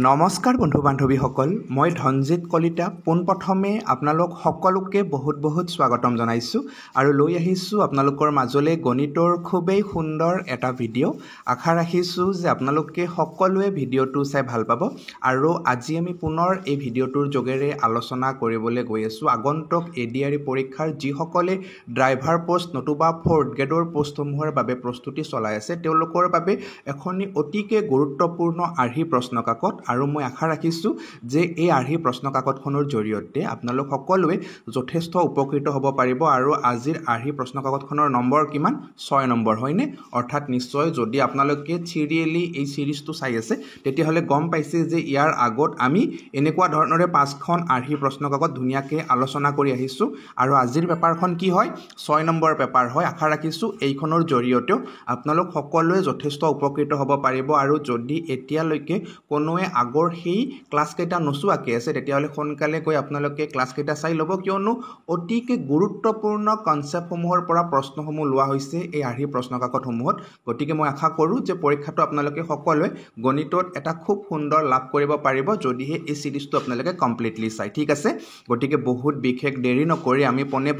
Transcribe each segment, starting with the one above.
নমস্কাৰ বন্ধু বান্ধৱীসকল, মই ধনজিত কলিতা পোনপ্ৰথমে আপোনালোক সকলোকে বহুত স্বাগতম জনাইছোঁ আৰু লৈ আহিছোঁ আপোনালোকৰ মাজলৈ গণিতৰ খুবেই সুন্দৰ এটা ভিডিঅ'। আশা ৰাখিছোঁ যে আপোনালোকে সকলোৱে ভিডিঅ'টো চাই ভাল পাব আৰু আজি আমি পুনৰ এই ভিডিঅ'টোৰ যোগেৰে আলোচনা কৰিবলৈ গৈ আছোঁ আগন্তুক ADRE পৰীক্ষাৰ যিসকলে ড্ৰাইভাৰ পোষ্ট নতুবা 4th গ্ৰেডৰ পোষ্টসমূহৰ বাবে প্ৰস্তুতি চলাই আছে তেওঁলোকৰ বাবে এখনি অতিকে গুৰুত্বপূৰ্ণ আৰ্হি প্ৰশ্ন কাকত আৰু মই আশা ৰাখিছোঁ যে এই আৰ্হি প্ৰশ্ন কাকতখনৰ জৰিয়তে আপোনালোক সকলোৱে যথেষ্ট উপকৃত হ'ব পাৰিব। আৰু আজিৰ আৰ্হি প্ৰশ্ন কাকতখনৰ নম্বৰ কিমান? 6 নম্বৰ হয়নে? অৰ্থাৎ নিশ্চয় যদি আপোনালোকে চিৰিয়েলি এই সিৰিজটো চাই আছে তেতিয়াহ'লে গম পাইছে যে ইয়াৰ আগত আমি এনেকুৱা ধৰণৰে 5খন আৰ্হি প্ৰশ্ন কাকত ধুনীয়াকৈ আলোচনা কৰি আহিছোঁ আৰু আজিৰ পেপাৰখন কি হয়? 6 নম্বৰ পেপাৰ হয়। আশা ৰাখিছোঁ এইখনৰ জৰিয়তেও আপোনালোক সকলোৱে যথেষ্ট উপকৃত হ'ব পাৰিব আৰু যদি এতিয়ালৈকে কোনোৱে আগৰ সেই ক্লাছকেইটা নোচোৱাকৈ আছে তেতিয়াহ'লে সোনকালে গৈ আপোনালোকে ক্লাছকেইটা চাই ল'ব, কিয়নো অতিকে গুৰুত্বপূৰ্ণ কনচেপ্টসমূহৰ পৰা প্ৰশ্নসমূহ লোৱা হৈছে এই আৰ্হি প্ৰশ্ন কাকতসমূহত। গতিকে মই আশা কৰোঁ যে পৰীক্ষাটো আপোনালোকে সকলোৱে গণিতত এটা খুব সুন্দৰ লাভ কৰিব পাৰিব যদিহে এই চিৰিজটো আপোনালোকে কমপ্লিটলি চাই। ঠিক আছে, গতিকে বহুত বিশেষ দেৰি নকৰি আমি পোনে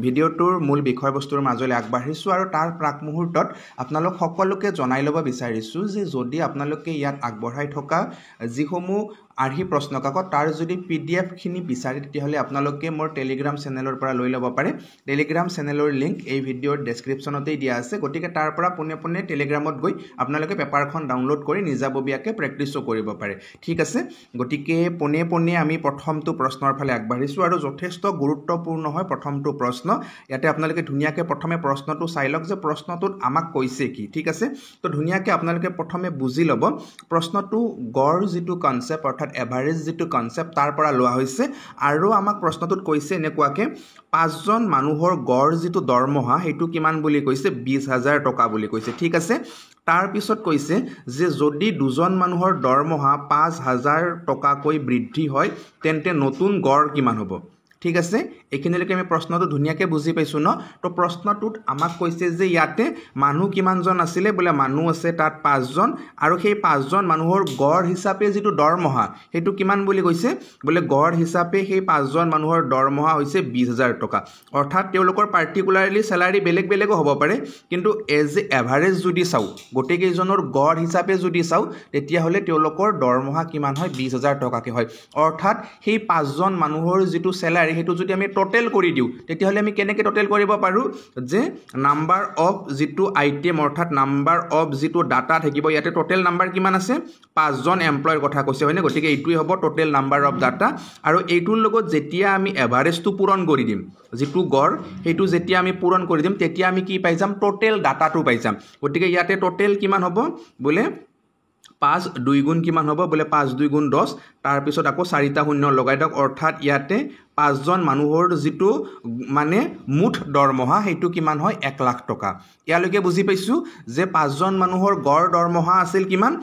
ভিডিঅ'টোৰ মূল বিষয়বস্তুৰ মাজলৈ আগবাঢ়িছোঁ আৰু তাৰ প্ৰাক মুহূৰ্তত আপোনালোক সকলোকে জনাই ল'ব বিচাৰিছোঁ যে যদি আপোনালোকে ইয়াত আগবঢ়াই থকা যিসমূহ আৰ্হি প্ৰশ্ন কাকত তাৰ যদি PDF খিনি বিচাৰে তেতিয়াহ'লে আপোনালোকে মোৰ টেলিগ্ৰাম চেনেলৰ পৰা লৈ ল'ব পাৰে। টেলিগ্ৰাম চেনেলৰ লিংক এই ভিডিঅ'ৰ ডেছক্ৰিপশ্যনতেই দিয়া আছে, গতিকে তাৰ পৰা পোনে টেলিগ্ৰামত গৈ আপোনালোকে পেপাৰখন ডাউনলোড কৰি নিজাববীয়াকৈ প্ৰেক্টিছো কৰিব পাৰে। ঠিক আছে, গতিকে পোনে আমি প্ৰথমটো প্ৰশ্নৰ ফালে আগবাঢ়িছোঁ আৰু যথেষ্ট গুৰুত্বপূৰ্ণ হয় প্ৰথমটো প্ৰশ্ন। ইয়াতে আপোনালোকে ধুনীয়াকৈ প্ৰথমে প্ৰশ্নটো চাই লওক যে প্ৰশ্নটোত আমাক কৈছে কি। ঠিক আছে, তো ধুনীয়াকৈ আপোনালোকে প্ৰথমে বুজি ল'ব প্ৰশ্নটো গড় যিটো কনচেপ্ট অৰ্থাৎ এভাৰেজ যিটো কনচেপ্ট তাৰ পৰা লোৱা হৈছে আৰু আমাক প্ৰশ্নটোত কৈছে এনেকুৱাকৈ 5জন মানুহৰ গড় যিটো দৰমহা সেইটো কিমান বুলি কৈছে? 20,000 টকা বুলি কৈছে। ঠিক আছে, তাৰ পিছত কৈছে যে যদি 2জন মানুহৰ দৰমহা 5,000 টকাকৈ বৃদ্ধি হয় তেন্তে নতুন গড় কিমান হ'ব? ঠিক আছে, এইখিনিলৈকে আমি প্ৰশ্নটো ধুনীয়াকৈ বুজি পাইছোঁ ন? তো প্ৰশ্নটোত আমাক কৈছে যে ইয়াতে মানুহ কিমানজন আছিলে? বোলে মানুহ আছে তাত 5জন আৰু সেই 5জন মানুহৰ গড় হিচাপে যিটো দৰমহা সেইটো কিমান বুলি কৈছে? বোলে গড় হিচাপে সেই 5জন মানুহৰ দৰমহা হৈছে 20,000 টকা। অৰ্থাৎ তেওঁলোকৰ পাৰ্টিকুলাৰলি চেলাৰী বেলেগো হ'ব পাৰে, কিন্তু এজ এ এভাৰেজ যদি চাওঁ গোটেইকেইজনৰ গড় হিচাপে যদি চাওঁ তেতিয়াহ'লে তেওঁলোকৰ দৰমহা কিমান হয়? 20,000 টকাকৈ হয়। অৰ্থাৎ সেই 5জন মানুহৰ যিটো চেলাৰী সেইটো যদি আমি টোটেল কৰি দিওঁ তেতিয়াহ'লে আমি কেনেকৈ টোটেল কৰিব পাৰোঁ? যে নাম্বাৰ অফ যিটো আইটেম অৰ্থাৎ নাম্বাৰ অফ যিটো ডাটা থাকিব, ইয়াতে টোটেল নাম্বাৰ কিমান আছে? 5জন এমপ্লয়ৰ কথা কৈছে হয়নে? গতিকে এইটোৱে হ'ব টোটেল নাম্বাৰ অফ ডাটা আৰু এইটোৰ লগত যেতিয়া আমি এভাৰেজটো পূৰণ কৰি দিম, যিটো গড় সেইটো যেতিয়া আমি পূৰণ কৰি দিম তেতিয়া আমি কি পাই যাম? টোটেল ডাটাটো পাই যাম। গতিকে ইয়াতে টোটেল কিমান হ'ব? বোলে 5 2 গুণ কিমান হ'ব? বোলে 5 2 গুণ 10, তাৰপিছত আকৌ 4টা শূন্য লগাই দিয়ক। অৰ্থাৎ ইয়াতে 5জন মানুহৰ যিটো মানে মুঠ দৰমহা সেইটো কিমান হয়? 1 লাখ টকা। ইয়ালৈকে বুজি পাইছোঁ যে 5জন মানুহৰ গড় দৰমহা আছিল কিমান?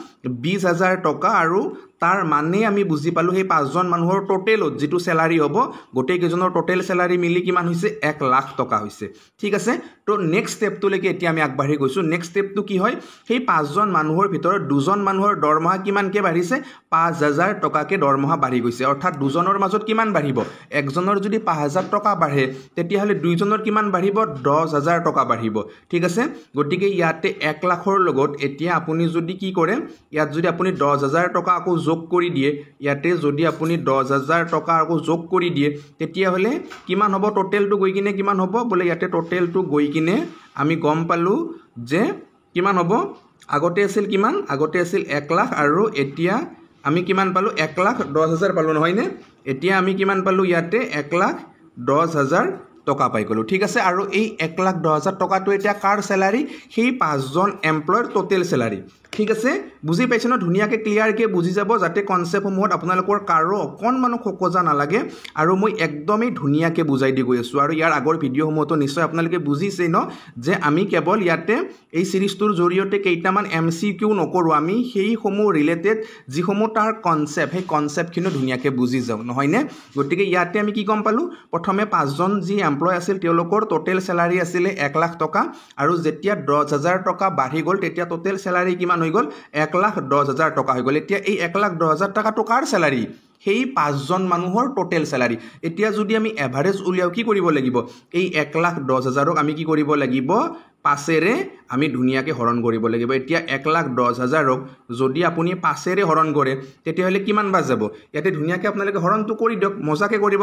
20,000 টকা আৰু তাৰ মানে আমি বুজি পালোঁ সেই 5জন মানুহৰ টোটেলত যিটো চেলাৰী হ'ব গোটেইকেইজনৰ টোটেল চেলাৰী মিলি কিমান হৈছে? 1 লাখ টকা হৈছে। ঠিক আছে, তো নেক্সট ষ্টেপটোলৈকে এতিয়া আমি আগবাঢ়ি গৈছোঁ। নেক্সট ষ্টেপটো কি হয়? সেই 5জন মানুহৰ ভিতৰত 2জন মানুহৰ দৰমহা কিমানকৈ বাঢ়িছে? 5,000 টকাকৈ দৰমহা বাঢ়ি গৈছে। অৰ্থাৎ 2জনৰ মাজত কিমান বাঢ়িব? একজনৰ যদি 5,000 টকা বাঢ়ে তেতিয়াহ'লে 2জনৰ কিমান বাঢ়িব? 10,000 টকা বাঢ়িব। ঠিক আছে, গতিকে ইয়াতে 1 লাখৰ লগত এতিয়া আপুনি যদি কি কৰে, ইয়াত যদি আপুনি 10,000 টকা আকৌ যোগ কৰি দিয়ে, ইয়াতে যদি আপুনি 10,000 টকা আকৌ যোগ কৰি দিয়ে তেতিয়াহ'লে কিমান হ'ব? টোটেলটো গৈ কিনে কিমান হ'ব? বোলে ইয়াতে টোটেলটো গৈ কিনে আমি গম পালোঁ যে কিমান হ'ব? আগতে আছিল কিমান? আগতে আছিল 1 লাখ আৰু এতিয়া আমি কিমান পালোঁ? 1,10,000 পালোঁ নহয়নে? এতিয়া আমি কিমান পালোঁ? ইয়াতে 1,10,000 টকা পাই গ'লোঁ। ঠিক আছে, আৰু এই 1,10,000 টকাটো এতিয়া কাৰ চেলাৰী? সেই 5জন এমপ্লয়ৰ টোটেল চেলাৰী। ঠিক আছে, বুজি পাইছে ন? ধুনীয়াকৈ ক্লিয়াৰকৈ বুজি যাব যাতে কনচেপ্টসমূহত আপোনালোকৰ কাৰো অকণমানো খোকোজা নালাগে আৰু মই একদমেই ধুনীয়াকৈ বুজাই দি গৈ আছোঁ। আৰু ইয়াৰ আগৰ ভিডিঅ'সমূহতো নিশ্চয় আপোনালোকে বুজিছেই ন যে আমি কেৱল ইয়াতে এই চিৰিজটোৰ জৰিয়তে কেইটামান MCQ নকৰোঁ, আমি সেইসমূহ ৰিলেটেড যিসমূহ তাৰ কনচেপ্ট সেই কনচেপ্টখিনিও ধুনীয়াকৈ বুজি যাওঁ নহয়নে? গতিকে ইয়াতে আমি কি গম পালোঁ? প্ৰথমে 5জন যি এমপ্লয় আছিল তেওঁলোকৰ টোটেল চেলাৰী আছিলে 1 লাখ টকা আৰু যেতিয়া 10,000 টকা বাঢ়ি গ'ল তেতিয়া টোটেল চেলাৰী কিমান হৈ গ'ল 1,10,000 টকা হৈ গ'ল এতিয়া এই 1,10,000 টকা কাৰ স্যালাৰি সেই 5জন মানুহৰ টোটেল স্যালাৰি এতিয়া যদি আমি এভাৰেজ উলিয়াও কি কৰিব লাগিব এই 1,10,000ক আমি কি কৰিব লাগিব 5ৰে আমি ধুনিয়াকে হৰণ কৰিব লাগিব এতিয়া 1,10,000ক যদি আপুনি 5ৰে হৰণ কৰে তেতিয়া হলে কিমান বাজ যাব ইয়াতে ধুনিয়াকে আপোনালোকে হৰণটো কৰি দিয়ক মজাকে কৰিব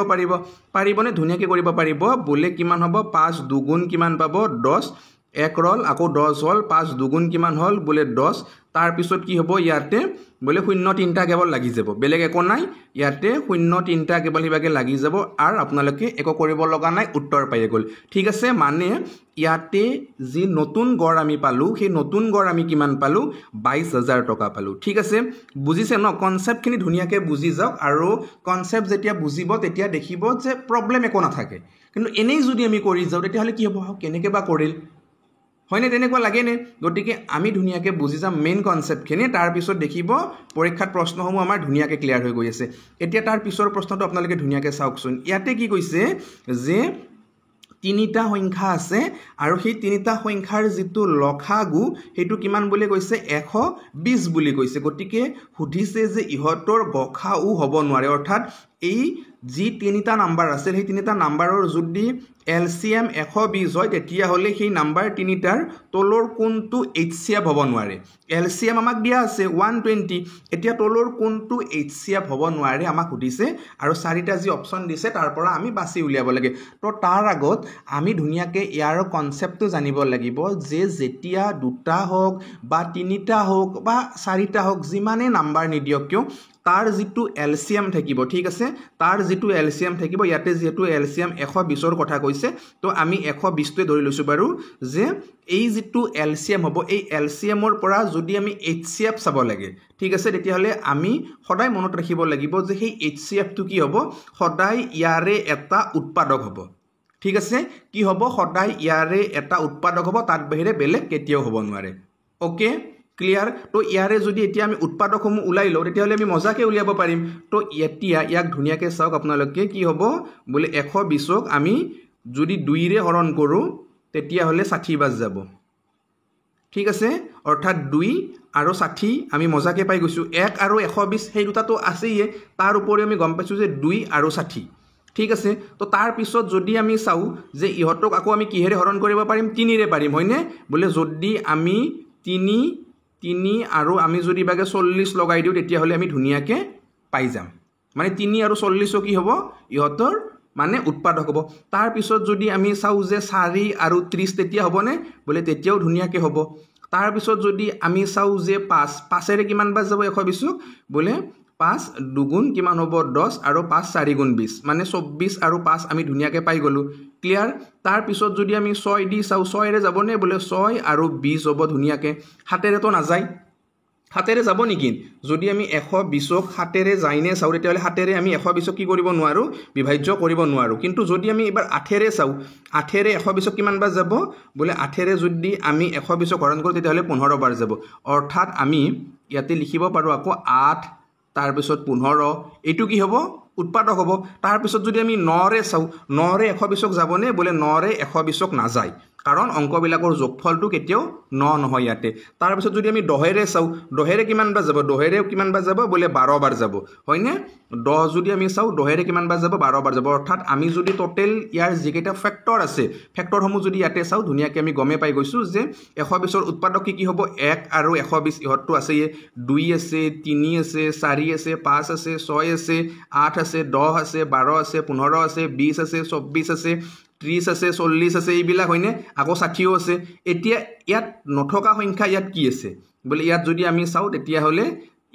পাৰিবনে ধুনিয়াকে কৰিব পাৰিব বলে কিমান হ'ব 5 দুগুণ কিমান পাব 10 এক রল আকৌ 10 হল 5 দুগুণ কিমান হল বলে 10 তার পিছত কি হ'ব ইয়াতে বলে 0 কেৱল লাগি যাব বেলেগ একো নাই ইয়াতে 0 কেৱল হিবাগে লাগি যাব আৰ আপোনালোকে একো কৰিব লগা নাই উত্তৰ পাই গল ঠিক আছে মানে ইয়াতে যি নতুন গড় আমি পালো সেই নতুন গড় আমি কিমান পালো 22,000 টকা পালো ঠিক আছে বুজিছে ন কনসেপ্ট খিনি ধুনিয়াকে বুজি যাওক আৰু কনসেপ্ট যেতিয়া বুজিব তেতিয়া দেখিব যে প্ৰবলেম একো নাথাকে কিন্তু এনেই যদি আমি কৰি যাও তেতিয়া হলে কি হ'ব কেনেকে বা কৰিল হয়নে তেনেকুৱা লাগে নে গটিকে আমি ধুনিয়াকে বুজি যাম মেইন কনসেপ্ট খিনি তাৰ পিছত দেখিব পৰীক্ষাত প্ৰশ্নসমূহ আমাৰ ধুনিয়াকে ক্লিয়াৰ হৈ গৈ আছে এতিয়া তাৰ পিছৰ প্ৰশ্নটো আপোনালোকে ধুনিয়াকে চাওকচোন ইয়াতে কি কৈছে যে তিনিটা সংখ্যা আছে আৰু সেই তিনিটা সংখ্যাৰ যেটো লখাগু হেতু কিমান বুলি কৈছে 120 বুলি কৈছে গটিকে সুধিছে যে ইহতৰ গখাউ হ'ব নোৱাৰে অৰ্থাৎ এই যি তিনিটা নাম্বাৰ আছে সেই তিনিটা নাম্বাৰৰ যদি LCM 120 হয় তেতিয়া হলে সেই নাম্বাৰ তিনিটাৰ তলৰ কোনটো HCF হ'ব নোৱাৰে LCM আমাক দিয়া আছে 120 এতিয়া তলৰ কোনটো HCF হ'ব নোৱাৰে আমাক সুধিছে আৰু চাৰিটা যি অপচন দিছে তাৰ পৰা আমি বাছি উলিয়াব লাগে তো তাৰ আগত আমি ধুনিয়াকে ইয়াৰ কনসেপ্টটো জানিব লাগিব যে যেতিয়া দুটা হোক বা তিনিটা হোক বা চাৰিটা হোক যিমানে নাম্বাৰ নিদিয়ক কিয় তাৰ যেটো LCM থাকিব ঠিক আছে তাৰ যেটো LCM থাকিব ইয়াতে যেটো LCM 120 ৰ কথা কৈছে তো আমি 120 তে ধৰি লৈছো বাৰু যে এই যেটো LCM হ'ব এই LCM ৰ পৰা যদি আমি HCF চাব লাগে ঠিক আছে তেতিয়া হলে আমি সদায় মনত ৰাখিব লাগিব যে সেই HCF টো কি হ'ব সদায় ইয়াৰে এটা উৎপাদক হ'ব ঠিক আছে কি হ'ব সদায় ইয়াৰে এটা উৎপাদক হ'ব তাত বাহিৰে বেলেগ কেতিয়াও হ'ব নোৱাৰে ওকে ক্লিয়াৰ তো ইয়াৰে যদি এতিয়া আমি উৎপাদকসমূহ উলাই লও তেতিয়া হলে আমি মজাকে উলিয়াব পাৰিম তো এতিয়া ইয়াক ধুনিয়াকে চাওক আপোনালোকে কি হ'ব বলে 120ক আমি যদি 2 ৰে হৰণ কৰো তেতিয়া হলে 60 বাজ যাব ঠিক আছে অৰ্থাৎ 2 আৰু 60 আমি মজাকে পাই গৈছো 1 আৰু 120 সেই দুটা তো আছেই তাৰ উপৰি আমি গম পাইছো যে 2 আৰু 60 ঠিক আছে তো তাৰ পিছত যদি আমি চাও যে ইহতক আকৌ আমি কিহেৰে হৰণ কৰিব পাৰিম 3 ৰে পাৰিম হয়নে বলে যদি আমি 3 আৰু আমি যদি বাগে 40 লগাই দিও তেতিয়া হলে আমি ধুনিয়াকে পাই যাম মানে 3 আৰু 40 কি হ'ব ইহতৰ মানে উৎপাদক হ'ব তাৰ পিছত যদি আমি চাও যে 4 আৰু 30 তেতিয়া হ'বনে বলে তেতিয়াও ধুনিয়াকে হ'ব তাৰ পিছত যদি আমি চাও যে 5 ৰে কিমান বাজ যাব 120 বলে 5 দুগুণ কিমান হ'ব 10 আৰু 5 4 গুণ 20 মানে 24 আৰু 5 আমি ধুনিয়াকে পাই গলো ক্লিয়াৰ তাৰ পিছত যদি আমি 6 দি চাও 6 ৰে যাবনে বলে 6 আৰু 20 হ'ব ধুনিয়াকে হাতেৰে তো না যায় হাতেৰে যাব নেকি যদি আমি 120ক হাতেৰে যাইনে চাও তেতিয়ালে হাতেৰে আমি 120ক কি কৰিব নোৱাৰো বিভাজ্য কৰিব নোৱাৰো কিন্তু যদি আমি এবাৰ 8ৰে চাও 8ৰে 120ক কিমান বাৰ যাব বলে 8ৰে যদি আমি 120ক হৰণ কৰো তেতিয়ালে 15 বাৰ যাব অৰ্থাৎ আমি ইয়াতে লিখিব পাৰো আকৌ 8 তাৰ পিছত 15 এটো কি হ'ব উৎপাদক হ'ব তাৰ পিছত যদি আমি 9 ৰে চাও 9 ৰে 120ক যাবনে বলে 9 ৰে 120ক না যায় কাৰণ অংকবিলাকৰ যোগফলটো কেতিয়াও 9 নহয় ইয়াতে তাৰ পিছত যদি আমি 10 ৰে চাও 10 ৰে কিমান বাৰ যাব 10 ৰে কিমান বাৰ যাব বলে 12 বাৰ যাব হয়নে 10 যদি আমি চাও 10 ৰে কিমান বাৰ যাব 12 বাৰ যাব অৰ্থাৎ আমি যদি টোটেল ইয়াৰ যিকেইটা ফ্যাক্টৰ আছে ফ্যাক্টৰসমূহ যদি ইয়াতে চাও ধুনিয়াকে আমি গমে পাই গৈছো যে 120ৰ উৎপাদক কি হ'ব 1 আৰু 120 ইহতটো আছে 2 আছে 3 আছে 4 আছে 5 আছে 6 আছে 8 আছে 10 আছে 12 আছে 15 আছে 20 আছে 24 আছে 30 আছে 40 আছে এইবিলাক হয়নে আকৌ 60 আছে এতিয়া ইয়াত নথকা সংখ্যা ইয়াত কি আছে বলে ইয়াত যদি আমি চাও তেতিয়া হলে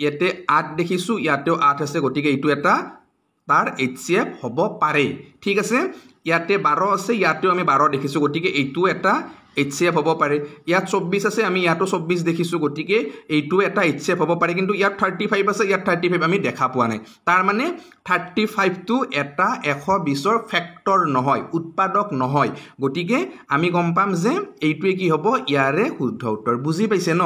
ইয়াতে 8 দেখিছো ইয়াতেও 8 আছে গটিকে এইটো এটা তাৰ HCF হ'ব পাৰে ঠিক আছে ইয়াতে 12 আছে ইয়াতেও আমি 12 দেখিছো গটিকে এইটো এটা HCF হ'ব পাৰে ইয়াত 24 আছে আমি ইয়াতো 24 দেখিছো গটিকে এইটো এটা HCF হ'ব পাৰে কিন্তু ইয়াত 35 আছে ইয়াত 35 আমি দেখা পোৱা নাই তাৰ মানে 35 টো এটা 120ৰ ফ্যাক্টৰ নহয় উৎপাদক নহয় গটিকে আমি গম পাম যে এইটোৱে কি হ'ব ইয়াৰে শুদ্ধ উত্তৰ বুজি পাইছে ন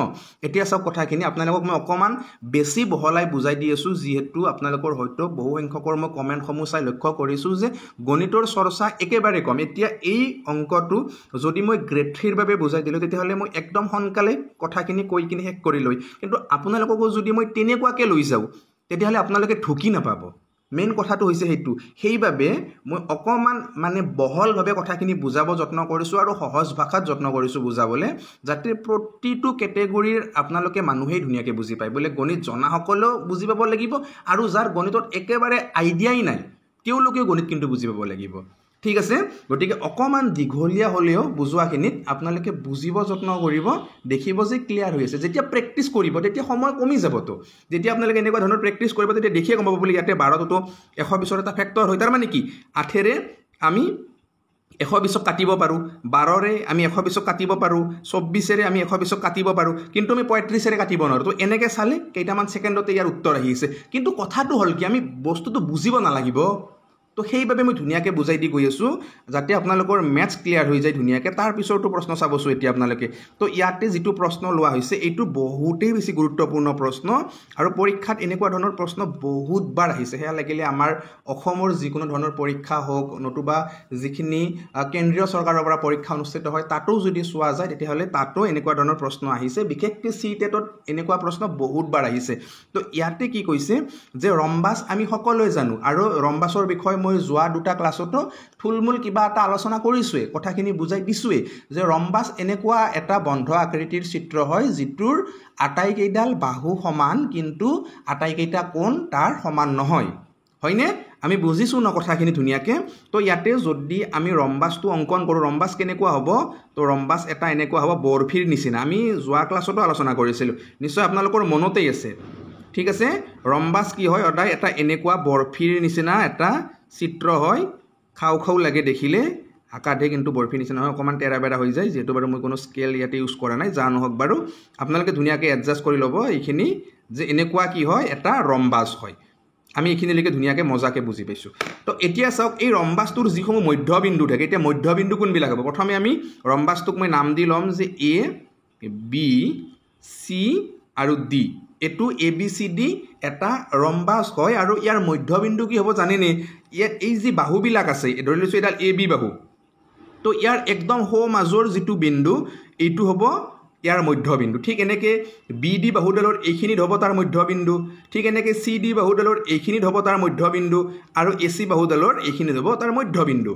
এতিয়া সব কথাখিনি আপোনালোকক মই অকমান বেছি বহলাই বুজাই দি আছো যেহেতু আপোনালোকৰ হয়তো বহু সংখ্যকৰ মই কমেন্টসমূহ চাই লক্ষ্য কৰিছো যে গণিতৰ চৰ্চা একেবাৰে কম এতিয়া এই অংকটো যদি মই গ্ৰেড বুদ্ধিৰ বাবে বুজাই দিলোঁ তেতিয়াহ'লে মই একদম সোনকালে কথাখিনি কৈ কিনে শেষ কৰি লৈ কিন্তু আপোনালোককো যদি মই তেনেকুৱাকৈ লৈ যাওঁ তেতিয়াহ'লে আপোনালোকে ঢুকি নাপাব মেইন কথাটো হৈছে সেইটো সেইবাবে মই অকণমান মানে বহলভাৱে কথাখিনি বুজাব যত্ন কৰিছোঁ আৰু সহজ ভাষাত যত্ন কৰিছোঁ বুজাবলৈ যাতে প্ৰতিটো কেটেগৰীৰ আপোনালোকে মানুহেই ধুনীয়াকৈ বুজি পায় বোলে গণিত জনাসকলেও বুজি পাব লাগিব আৰু যাৰ গণিতত একেবাৰে আইডিয়াই নাই তেওঁলোকেও গণিত কিন্তু বুজি পাব লাগিব ঠিক আছে গতিকে অকণমান দীঘলীয়া হ'লেও বুজোৱাখিনিত আপোনালোকে বুজিব যত্ন কৰিব দেখিব যে ক্লিয়াৰ হৈ আছে যেতিয়া প্ৰেক্টিছ কৰিব তেতিয়া সময় কমি যাবতো যেতিয়া আপোনালোকে এনেকুৱা ধৰণৰ প্ৰেক্টিছ কৰিব তেতিয়া দেখিয়ে গম পাব বুলি ইয়াতে 12টো 120ৰ এটা ফেক্টৰ হয় তাৰ মানে কি 8ৰে আমি 120ক কাটিব পাৰোঁ 12ৰে আমি 120ক কাটিব পাৰোঁ 24ৰে আমি 120ক কাটিব পাৰোঁ কিন্তু আমি 35ৰে কাটিব নোৱাৰোঁ তো এনেকৈ চালে কেইটামান ছেকেণ্ডতে ইয়াৰ উত্তৰ আহিছে কিন্তু কথাটো হ'ল কি আমি বস্তুটো বুজিব নালাগিব তো সেইবাবে মই ধুনীয়াকৈ বুজাই দি গৈ আছোঁ যাতে আপোনালোকৰ মেথছ ক্লিয়াৰ হৈ যায় ধুনীয়াকৈ তাৰ পিছৰটো প্ৰশ্ন চাবছোঁ এতিয়া আপোনালোকে তো ইয়াতে যিটো প্ৰশ্ন লোৱা হৈছে এইটো বহুতেই বেছি গুৰুত্বপূৰ্ণ প্ৰশ্ন আৰু পৰীক্ষাত এনেকুৱা ধৰণৰ প্ৰশ্ন বহুতবাৰ আহিছে সেয়া লাগিলে আমাৰ অসমৰ যিকোনো ধৰণৰ পৰীক্ষা হওক নতুবা যিখিনি কেন্দ্ৰীয় চৰকাৰৰ পৰা পৰীক্ষা অনুষ্ঠিত হয় তাতো যদি চোৱা যায় তেতিয়াহ'লে তাতো এনেকুৱা ধৰণৰ প্ৰশ্ন আহিছে বিশেষকৈ CTETত এনেকুৱা প্ৰশ্ন বহুতবাৰ আহিছে তো ইয়াতে কি কৈছে যে ৰম্বাছ আমি সকলোৱে জানো আৰু ৰম্বাছৰ বিষয়ে মই যোৱা দুটা ক্লাছতো থুলমূল কিবা এটা আলোচনা কৰিছোঁৱে কথাখিনি বুজাই দিছোঁৱে যে ৰম্বাছ এনেকুৱা এটা বন্ধ আকৃতিৰ চিত্ৰ হয় যিটোৰ আটাইকেইডাল বাহু সমান কিন্তু আটাইকেইটা কোণ তাৰ সমান নহয় হয়নে আমি বুজিছোঁ ন কথাখিনি ধুনীয়াকৈ তো ইয়াতে যদি আমি ৰম্বাছটো অংকন কৰোঁ ৰম্বাছ কেনেকুৱা হ'ব তো ৰম্বাছ এটা এনেকুৱা হ'ব বৰফিৰ নিচিনা আমি যোৱা ক্লাছতো আলোচনা কৰিছিলোঁ নিশ্চয় আপোনালোকৰ মনতেই আছে ঠিক আছে ৰম্বাছ কি হয় সদায় এটা এনেকুৱা বৰফিৰ নিচিনা এটা চিত্ৰ হয় খাও খাও লাগে দেখিলে আকাধে কিন্তু বৰফিৰ নিচিনা হয় অকণমান তেৰা বেৰা হৈ যায় যিহেতু বাৰু মই কোনো স্কেল ইয়াতে ইউজ কৰা নাই যা নহওক বাৰু আপোনালোকে ধুনীয়াকৈ এডজাষ্ট কৰি ল'ব এইখিনি যে এনেকুৱা কি হয় এটা ৰম্বাছ হয় আমি এইখিনিলৈকে ধুনীয়াকৈ মজাকৈ বুজি পাইছোঁ তো এতিয়া চাওক এই ৰম্বাছটোৰ যিসমূহ মধ্যবিন্দু থাকে এতিয়া মধ্যবিন্দু কোনবিলাক হ'ব প্ৰথমে আমি ৰম্বাছটোক মই নাম দি ল'ম যে A B C আৰু D এইটো ABCD এটা ৰম্বাছ হয় আৰু ইয়াৰ মধ্যবিন্দু কি হ'ব জানেনে ইয়াত এই যি বাহুবিলাক আছে ধৰি লৈছোঁ এডাল AB বাহু তো ইয়াৰ একদম সো মাজৰ যিটো বিন্দু এইটো হ'ব ইয়াৰ মধ্যবিন্দু ঠিক এনেকৈ BD বাহুডালৰ এইখিনিত হ'ব তাৰ মধ্যবিন্দু ঠিক এনেকৈ CD বাহুডালৰ এইখিনিত হ'ব তাৰ মধ্যবিন্দু আৰু AC বাহুডালৰ এইখিনিত হ'ব তাৰ মধ্যবিন্দু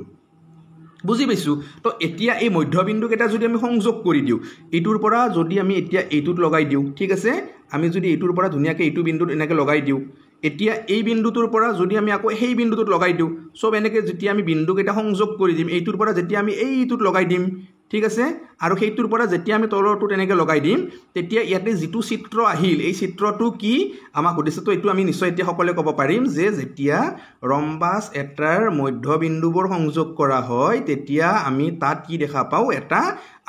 বুজি পাইছোঁ তো এতিয়া এই মধ্যবিন্দুকেইটা যদি আমি সংযোগ কৰি দিওঁ এইটোৰ পৰা যদি আমি এতিয়া এইটোত লগাই দিওঁ ঠিক আছে আমি যদি এইটোৰ পৰা ধুনীয়াকৈ এইটো বিন্দুত এনেকৈ লগাই দিওঁ এতিয়া এই বিন্দুটোৰ পৰা যদি আমি আকৌ সেই বিন্দুটোত লগাই দিওঁ সব এনেকৈ যেতিয়া আমি বিন্দুকেইটা সংযোগ কৰি দিম এইটোৰ পৰা যেতিয়া আমি এইটোত লগাই দিম ঠিক আছে আৰু সেইটোৰ পৰা যেতিয়া আমি তলৰটোত এনেকৈ লগাই দিম তেতিয়া ইয়াতে যিটো চিত্ৰ আহিল এই চিত্ৰটো কি আমাক সুধিছে তো এইটো আমি নিশ্চয় এতিয়া সকলোৱে ক'ব পাৰিম যে যেতিয়া ৰম্বাছ এটাৰ মধ্যবিন্দুবোৰ সংযোগ কৰা হয় তেতিয়া আমি তাত কি দেখা পাওঁ এটা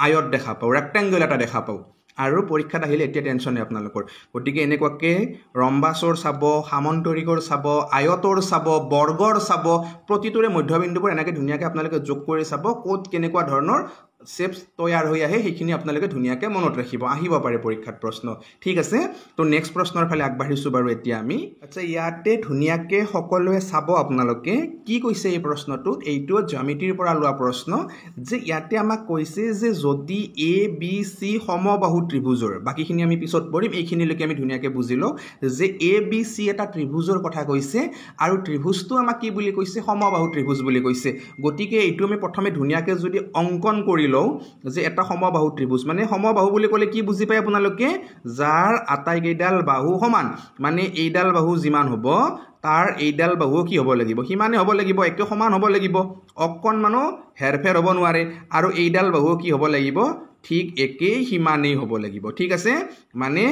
আয়ত দেখা পাওঁ ৰেক্টেংগল এটা দেখা পাওঁ আৰু পৰীক্ষাত আহিলে এতিয়া টেনশ্যন নাই আপোনালোকৰ গতিকে এনেকুৱাকৈ ৰম্বাছৰ চাব সামন্তৰিকৰ চাব আয়তৰ চাব বৰ্গৰ চাব প্ৰতিটোৰে মধ্যবিন্দুবোৰ এনেকৈ ধুনীয়াকৈ আপোনালোকে যোগ কৰি চাব ক'ত কেনেকুৱা ধৰণৰ শেপছ তৈয়াৰ হৈ আহে সেইখিনি আপোনালোকে ধুনীয়াকৈ মনত ৰাখিব আহিব পাৰে পৰীক্ষাত প্ৰশ্ন ঠিক আছে তো নেক্সট প্ৰশ্নৰ ফালে আগবাঢ়িছোঁ বাৰু এতিয়া আমি আচ্ছা ইয়াতে ধুনীয়াকৈ সকলোৱে চাব আপোনালোকে কি কৈছে এই প্ৰশ্নটোত এইটো জ্যামিতিৰ পৰা লোৱা প্ৰশ্ন যে ইয়াতে আমাক কৈছে যে যদি ABC সমবাহু ত্ৰিভুজৰ বাকীখিনি আমি পিছত পঢ়িম এইখিনিলৈকে আমি ধুনীয়াকৈ বুজি লওঁ যে ABC এটা ত্ৰিভুজৰ কথা কৈছে আৰু ত্ৰিভুজটো আমাক কি বুলি কৈছে সমবাহু ত্ৰিভুজ বুলি কৈছে গতিকে এইটো আমি প্ৰথমে ধুনীয়াকৈ যদি অংকন কৰি লওঁ যে এটা সমবাহু ত্ৰিভুজ মানে সমবাহু বুলি ক'লে কি বুজি পায় আপোনালোকে যাৰ আটাইকেইডাল বাহু সমান মানে এইডাল বাহু যিমান হ'ব তাৰ এইডাল বাহু কি হ'ব লাগিব সিমানে হ'ব লাগিব একে সমান হ'ব লাগিব অকণমানো হেৰফেৰ হ'ব নোৱাৰে আৰু এইডাল বাহু কি হ'ব লাগিব ঠিক একেই সিমানেই হ'ব লাগিব ঠিক আছে মানে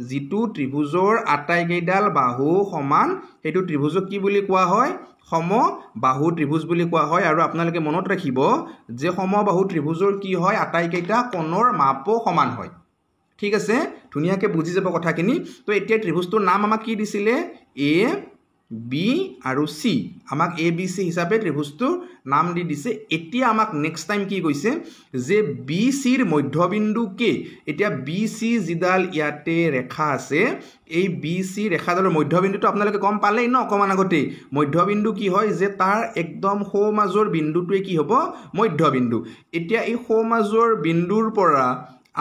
যিটো ত্ৰিভুজৰ আটাইকেইডাল বাহু সমান সেইটো ত্ৰিভুজক কি বুলি কোৱা হয় সমবাহু ত্ৰিভুজ বুলি কোৱা হয় আৰু আপোনালোকে মনত ৰাখিব যে সমবাহু ত্ৰিভুজৰ কি হয় আটাইকেইটা কোণৰ মাপো সমান হয় ঠিক আছে ধুনীয়াকৈ বুজি যাব কথাখিনি তো এতিয়া ত্ৰিভুজটোৰ নাম আমাক কি দিছিলে A বি আৰু চি আমাক এ বি চি হিচাপে ত্ৰিভুজটোৰ নাম দি দিছে এতিয়া আমাক নেক্সট টাইম কি কৈছে যে বি চিৰ মধ্যবিন্দু কে এতিয়া বি চি যিডাল ইয়াতে ৰেখা আছে এই বি চি ৰেখাডালৰ মধ্যবিন্দুটো আপোনালোকে গম পালেই ন অকমান আগতে মধ্যবিন্দু কি হয় যে তাৰ একদম সোঁ মাজৰ বিন্দুটোৱে কি হ'ব মধ্যবিন্দু এতিয়া এই সোঁ মাজৰ বিন্দুৰ পৰা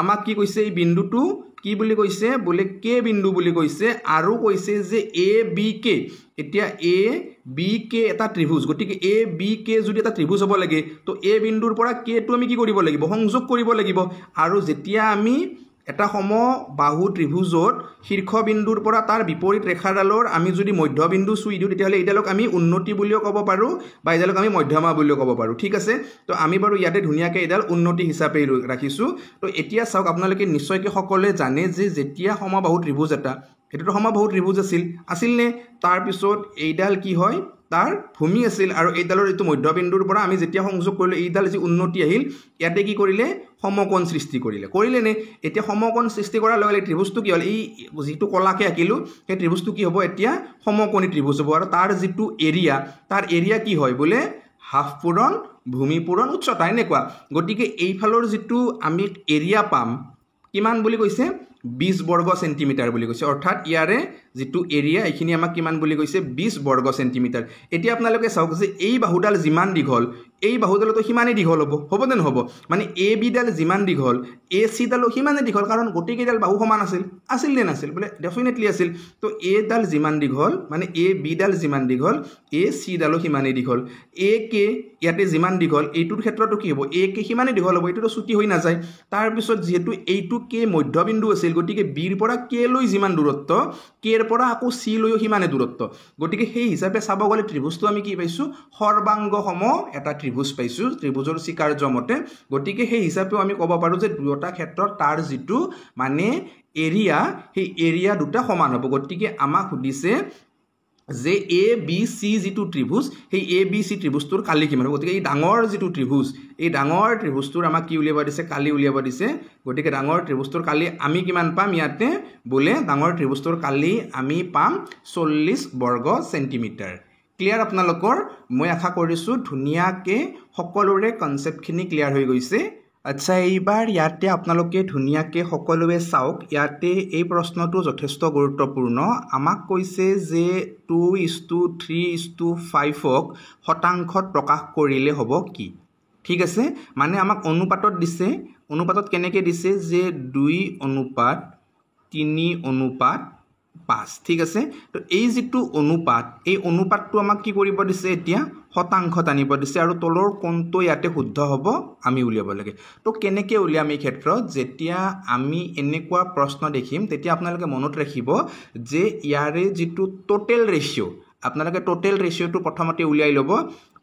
আমাক কি কৈছে এই বিন্দুটো কি বুলি কৈছে বোলে কে বিন্দু বুলি কৈছে আৰু কৈছে যে এ বি কে এতিয়া এ বি কে এটা ত্ৰিভুজ গতিকে এ বি কে যদি এটা ত্ৰিভুজ হ'ব লাগে তো এ বিন্দুৰ পৰা কে টো আমি কি কৰিব লাগিব সংযোগ কৰিব লাগিব আৰু যেতিয়া আমি এটা সমবাহু ত্ৰিভুজত শীৰ্ষবিন্দুৰ পৰা তাৰ বিপৰীত ৰেখাডালৰ আমি যদি মধ্যবিন্দু চুই দিওঁ তেতিয়াহ'লে এইডালক আমি উন্নতি বুলিও ক'ব পাৰোঁ বা এইডালক আমি মধ্যমা বুলিও ক'ব পাৰোঁ ঠিক আছে তো আমি বাৰু ইয়াতে ধুনীয়াকৈ এইডাল উন্নতি হিচাপে ৰাখিছোঁ তো এতিয়া চাওক আপোনালোকে নিশ্চয়কৈ সকলোৱে জানে যে যেতিয়া সমবাহু ত্ৰিভুজ এটা এইটোতো সমবাহু ত্ৰিভুজ আছিল নে তাৰপিছত এইডাল কি হয় তাৰ ভূমি আছিল আৰু এইডালৰ এইটো মধ্যবিন্দুৰ পৰা আমি যেতিয়া সংযোগ কৰিলোঁ এইডাল যি উন্নতি আহিল ইয়াতে কি কৰিলে সমকোণ সৃষ্টি কৰিলে নে এতিয়া সমকোণ সৃষ্টি কৰাৰ লগে লগে ত্ৰিভুজটো কি হ'ল এই যিটো কলাকে আঁকিলোঁ সেই ত্ৰিভুজটো কি হ'ব এতিয়া সমকোণী ত্ৰিভুজ হ'ব আৰু তাৰ যিটো এৰিয়া কি হয় বোলে হাফ পূৰণ ভূমি পূৰণ উচ্চতা এনেকুৱা গতিকে এইফালৰ যিটো আমি এৰিয়া পাম কিমান বুলি কৈছে 20 বৰ্গ সেন্টিমিটাৰ বুলি কৈছে অৰ্থাৎ ইয়াৰে যেটো এৰিয়া এইখিনি আমাক কিমান বুলি কৈছে 20 বৰ্গ সেন্টিমিটাৰ এতিয়া আপোনালোকে চাওক যে এই বাহুডাল যিমান দীঘল এই বাহুডালটো সিমানেই দীঘল হ'ব নে নহব মানে এ বি ডাল যিমান দীঘল এ সি ডালো সিমানেই দীঘল কাৰণ গোটেইকেইডাল বাহু সমান আছিল নে নাছিল বোলে ডেফিনেটলি আছিল তো এ ডাল যিমান দীঘল মানে এ বি ডাল যিমান দীঘল এ সি ডালো সিমানেই দীঘল এ কে ইয়াতে যিমান দীঘল এইটোৰ ক্ষেত্ৰতো কি হ'ব এ কে সিমানেই দীঘল হ'ব এইটোতো ছুটি হৈ নাযায় তাৰ পিছত যেহেতু এইটো কে মধ্যবিন্দু আছিল গতিকে বিৰ পৰা কে লৈ যিমান দূৰত্ব কেৰ পৰা আকৌ চি লৈও সিমানে দূৰত্ব গতিকে সেই হিচাপে চাব গ'লে ত্ৰিভুজটো আমি কি পাইছো সৰ্বাংগ সম এটা ত্ৰিভুজ পাইছো ত্ৰিভুজৰ চিকাৰ্য মতে গতিকে সেই হিচাপেও আমি ক'ব পাৰো যে দুটা ক্ষেত্ৰত তাৰ যেটো মানে এৰিয়া সেই এৰিয়া দুটা সমান হ'ব গতিকে আমাক সুধিছে যে এ বি সি যেটো ত্ৰিভুজ সেই এ বি সি ত্ৰিভুজটোৰ কালি কিমান হ'ব গতিকে এই ডাঙৰ যেটো ত্ৰিভুজ এই ডাঙৰ ত্ৰিভুজটোৰ আমাক কি উলিয়াব দিছে কালি উলিয়াব দিছে গতিকে ডাঙৰ ত্ৰিভুজটোৰ কালি আমি কিমান পাম ইয়াতে বোলে ডাঙৰ ত্ৰিভুজটোৰ কালি আমি পাম 40 বৰ্গ সেন্টিমিটাৰ ক্লিয়াৰ আপোনালোকৰ মই আশা কৰিছো ধুনিয়াকে সকলোৰে কনসেপ্টখিনি ক্লিয়াৰ হৈ গৈছে আচ্ছা এইবাৰ ইয়াতে আপোনালোকে ধুনিয়াকে সকলোৱে চাওক ইয়াতে এই প্ৰশ্নটো যথেষ্ট গুৰুত্বপূৰ্ণ আমাক কৈছে যে 2:3:5ক শতাংশত প্ৰকাশ কৰিলে হ'ব কি ঠিক আছে মানে আমাক অনুপাতত দিছে অনুপাতত কেনেকৈ দিছে যে 2:3:5 ঠিক আছে তো এই যেটো অনুপাত এই অনুপাতটো আমাক কি কৰিব দিছে এতিয়া শতাংশত আনিব দিছে আৰু তলৰ কোণটো ইয়াতে শুদ্ধ হ'ব আমি উলিয়াব লাগে তো কেনেকৈ উলিয়াম এই ক্ষেত্ৰত যেতিয়া আমি এনেকুৱা প্ৰশ্ন দেখিম তেতিয়া আপোনালোকে মনত ৰাখিব যে ইয়াৰে যেটো টোটেল ৰেশিও আপোনালোকে টোটেল ৰেশিওটো প্ৰথমতে উলিয়াই ল'ব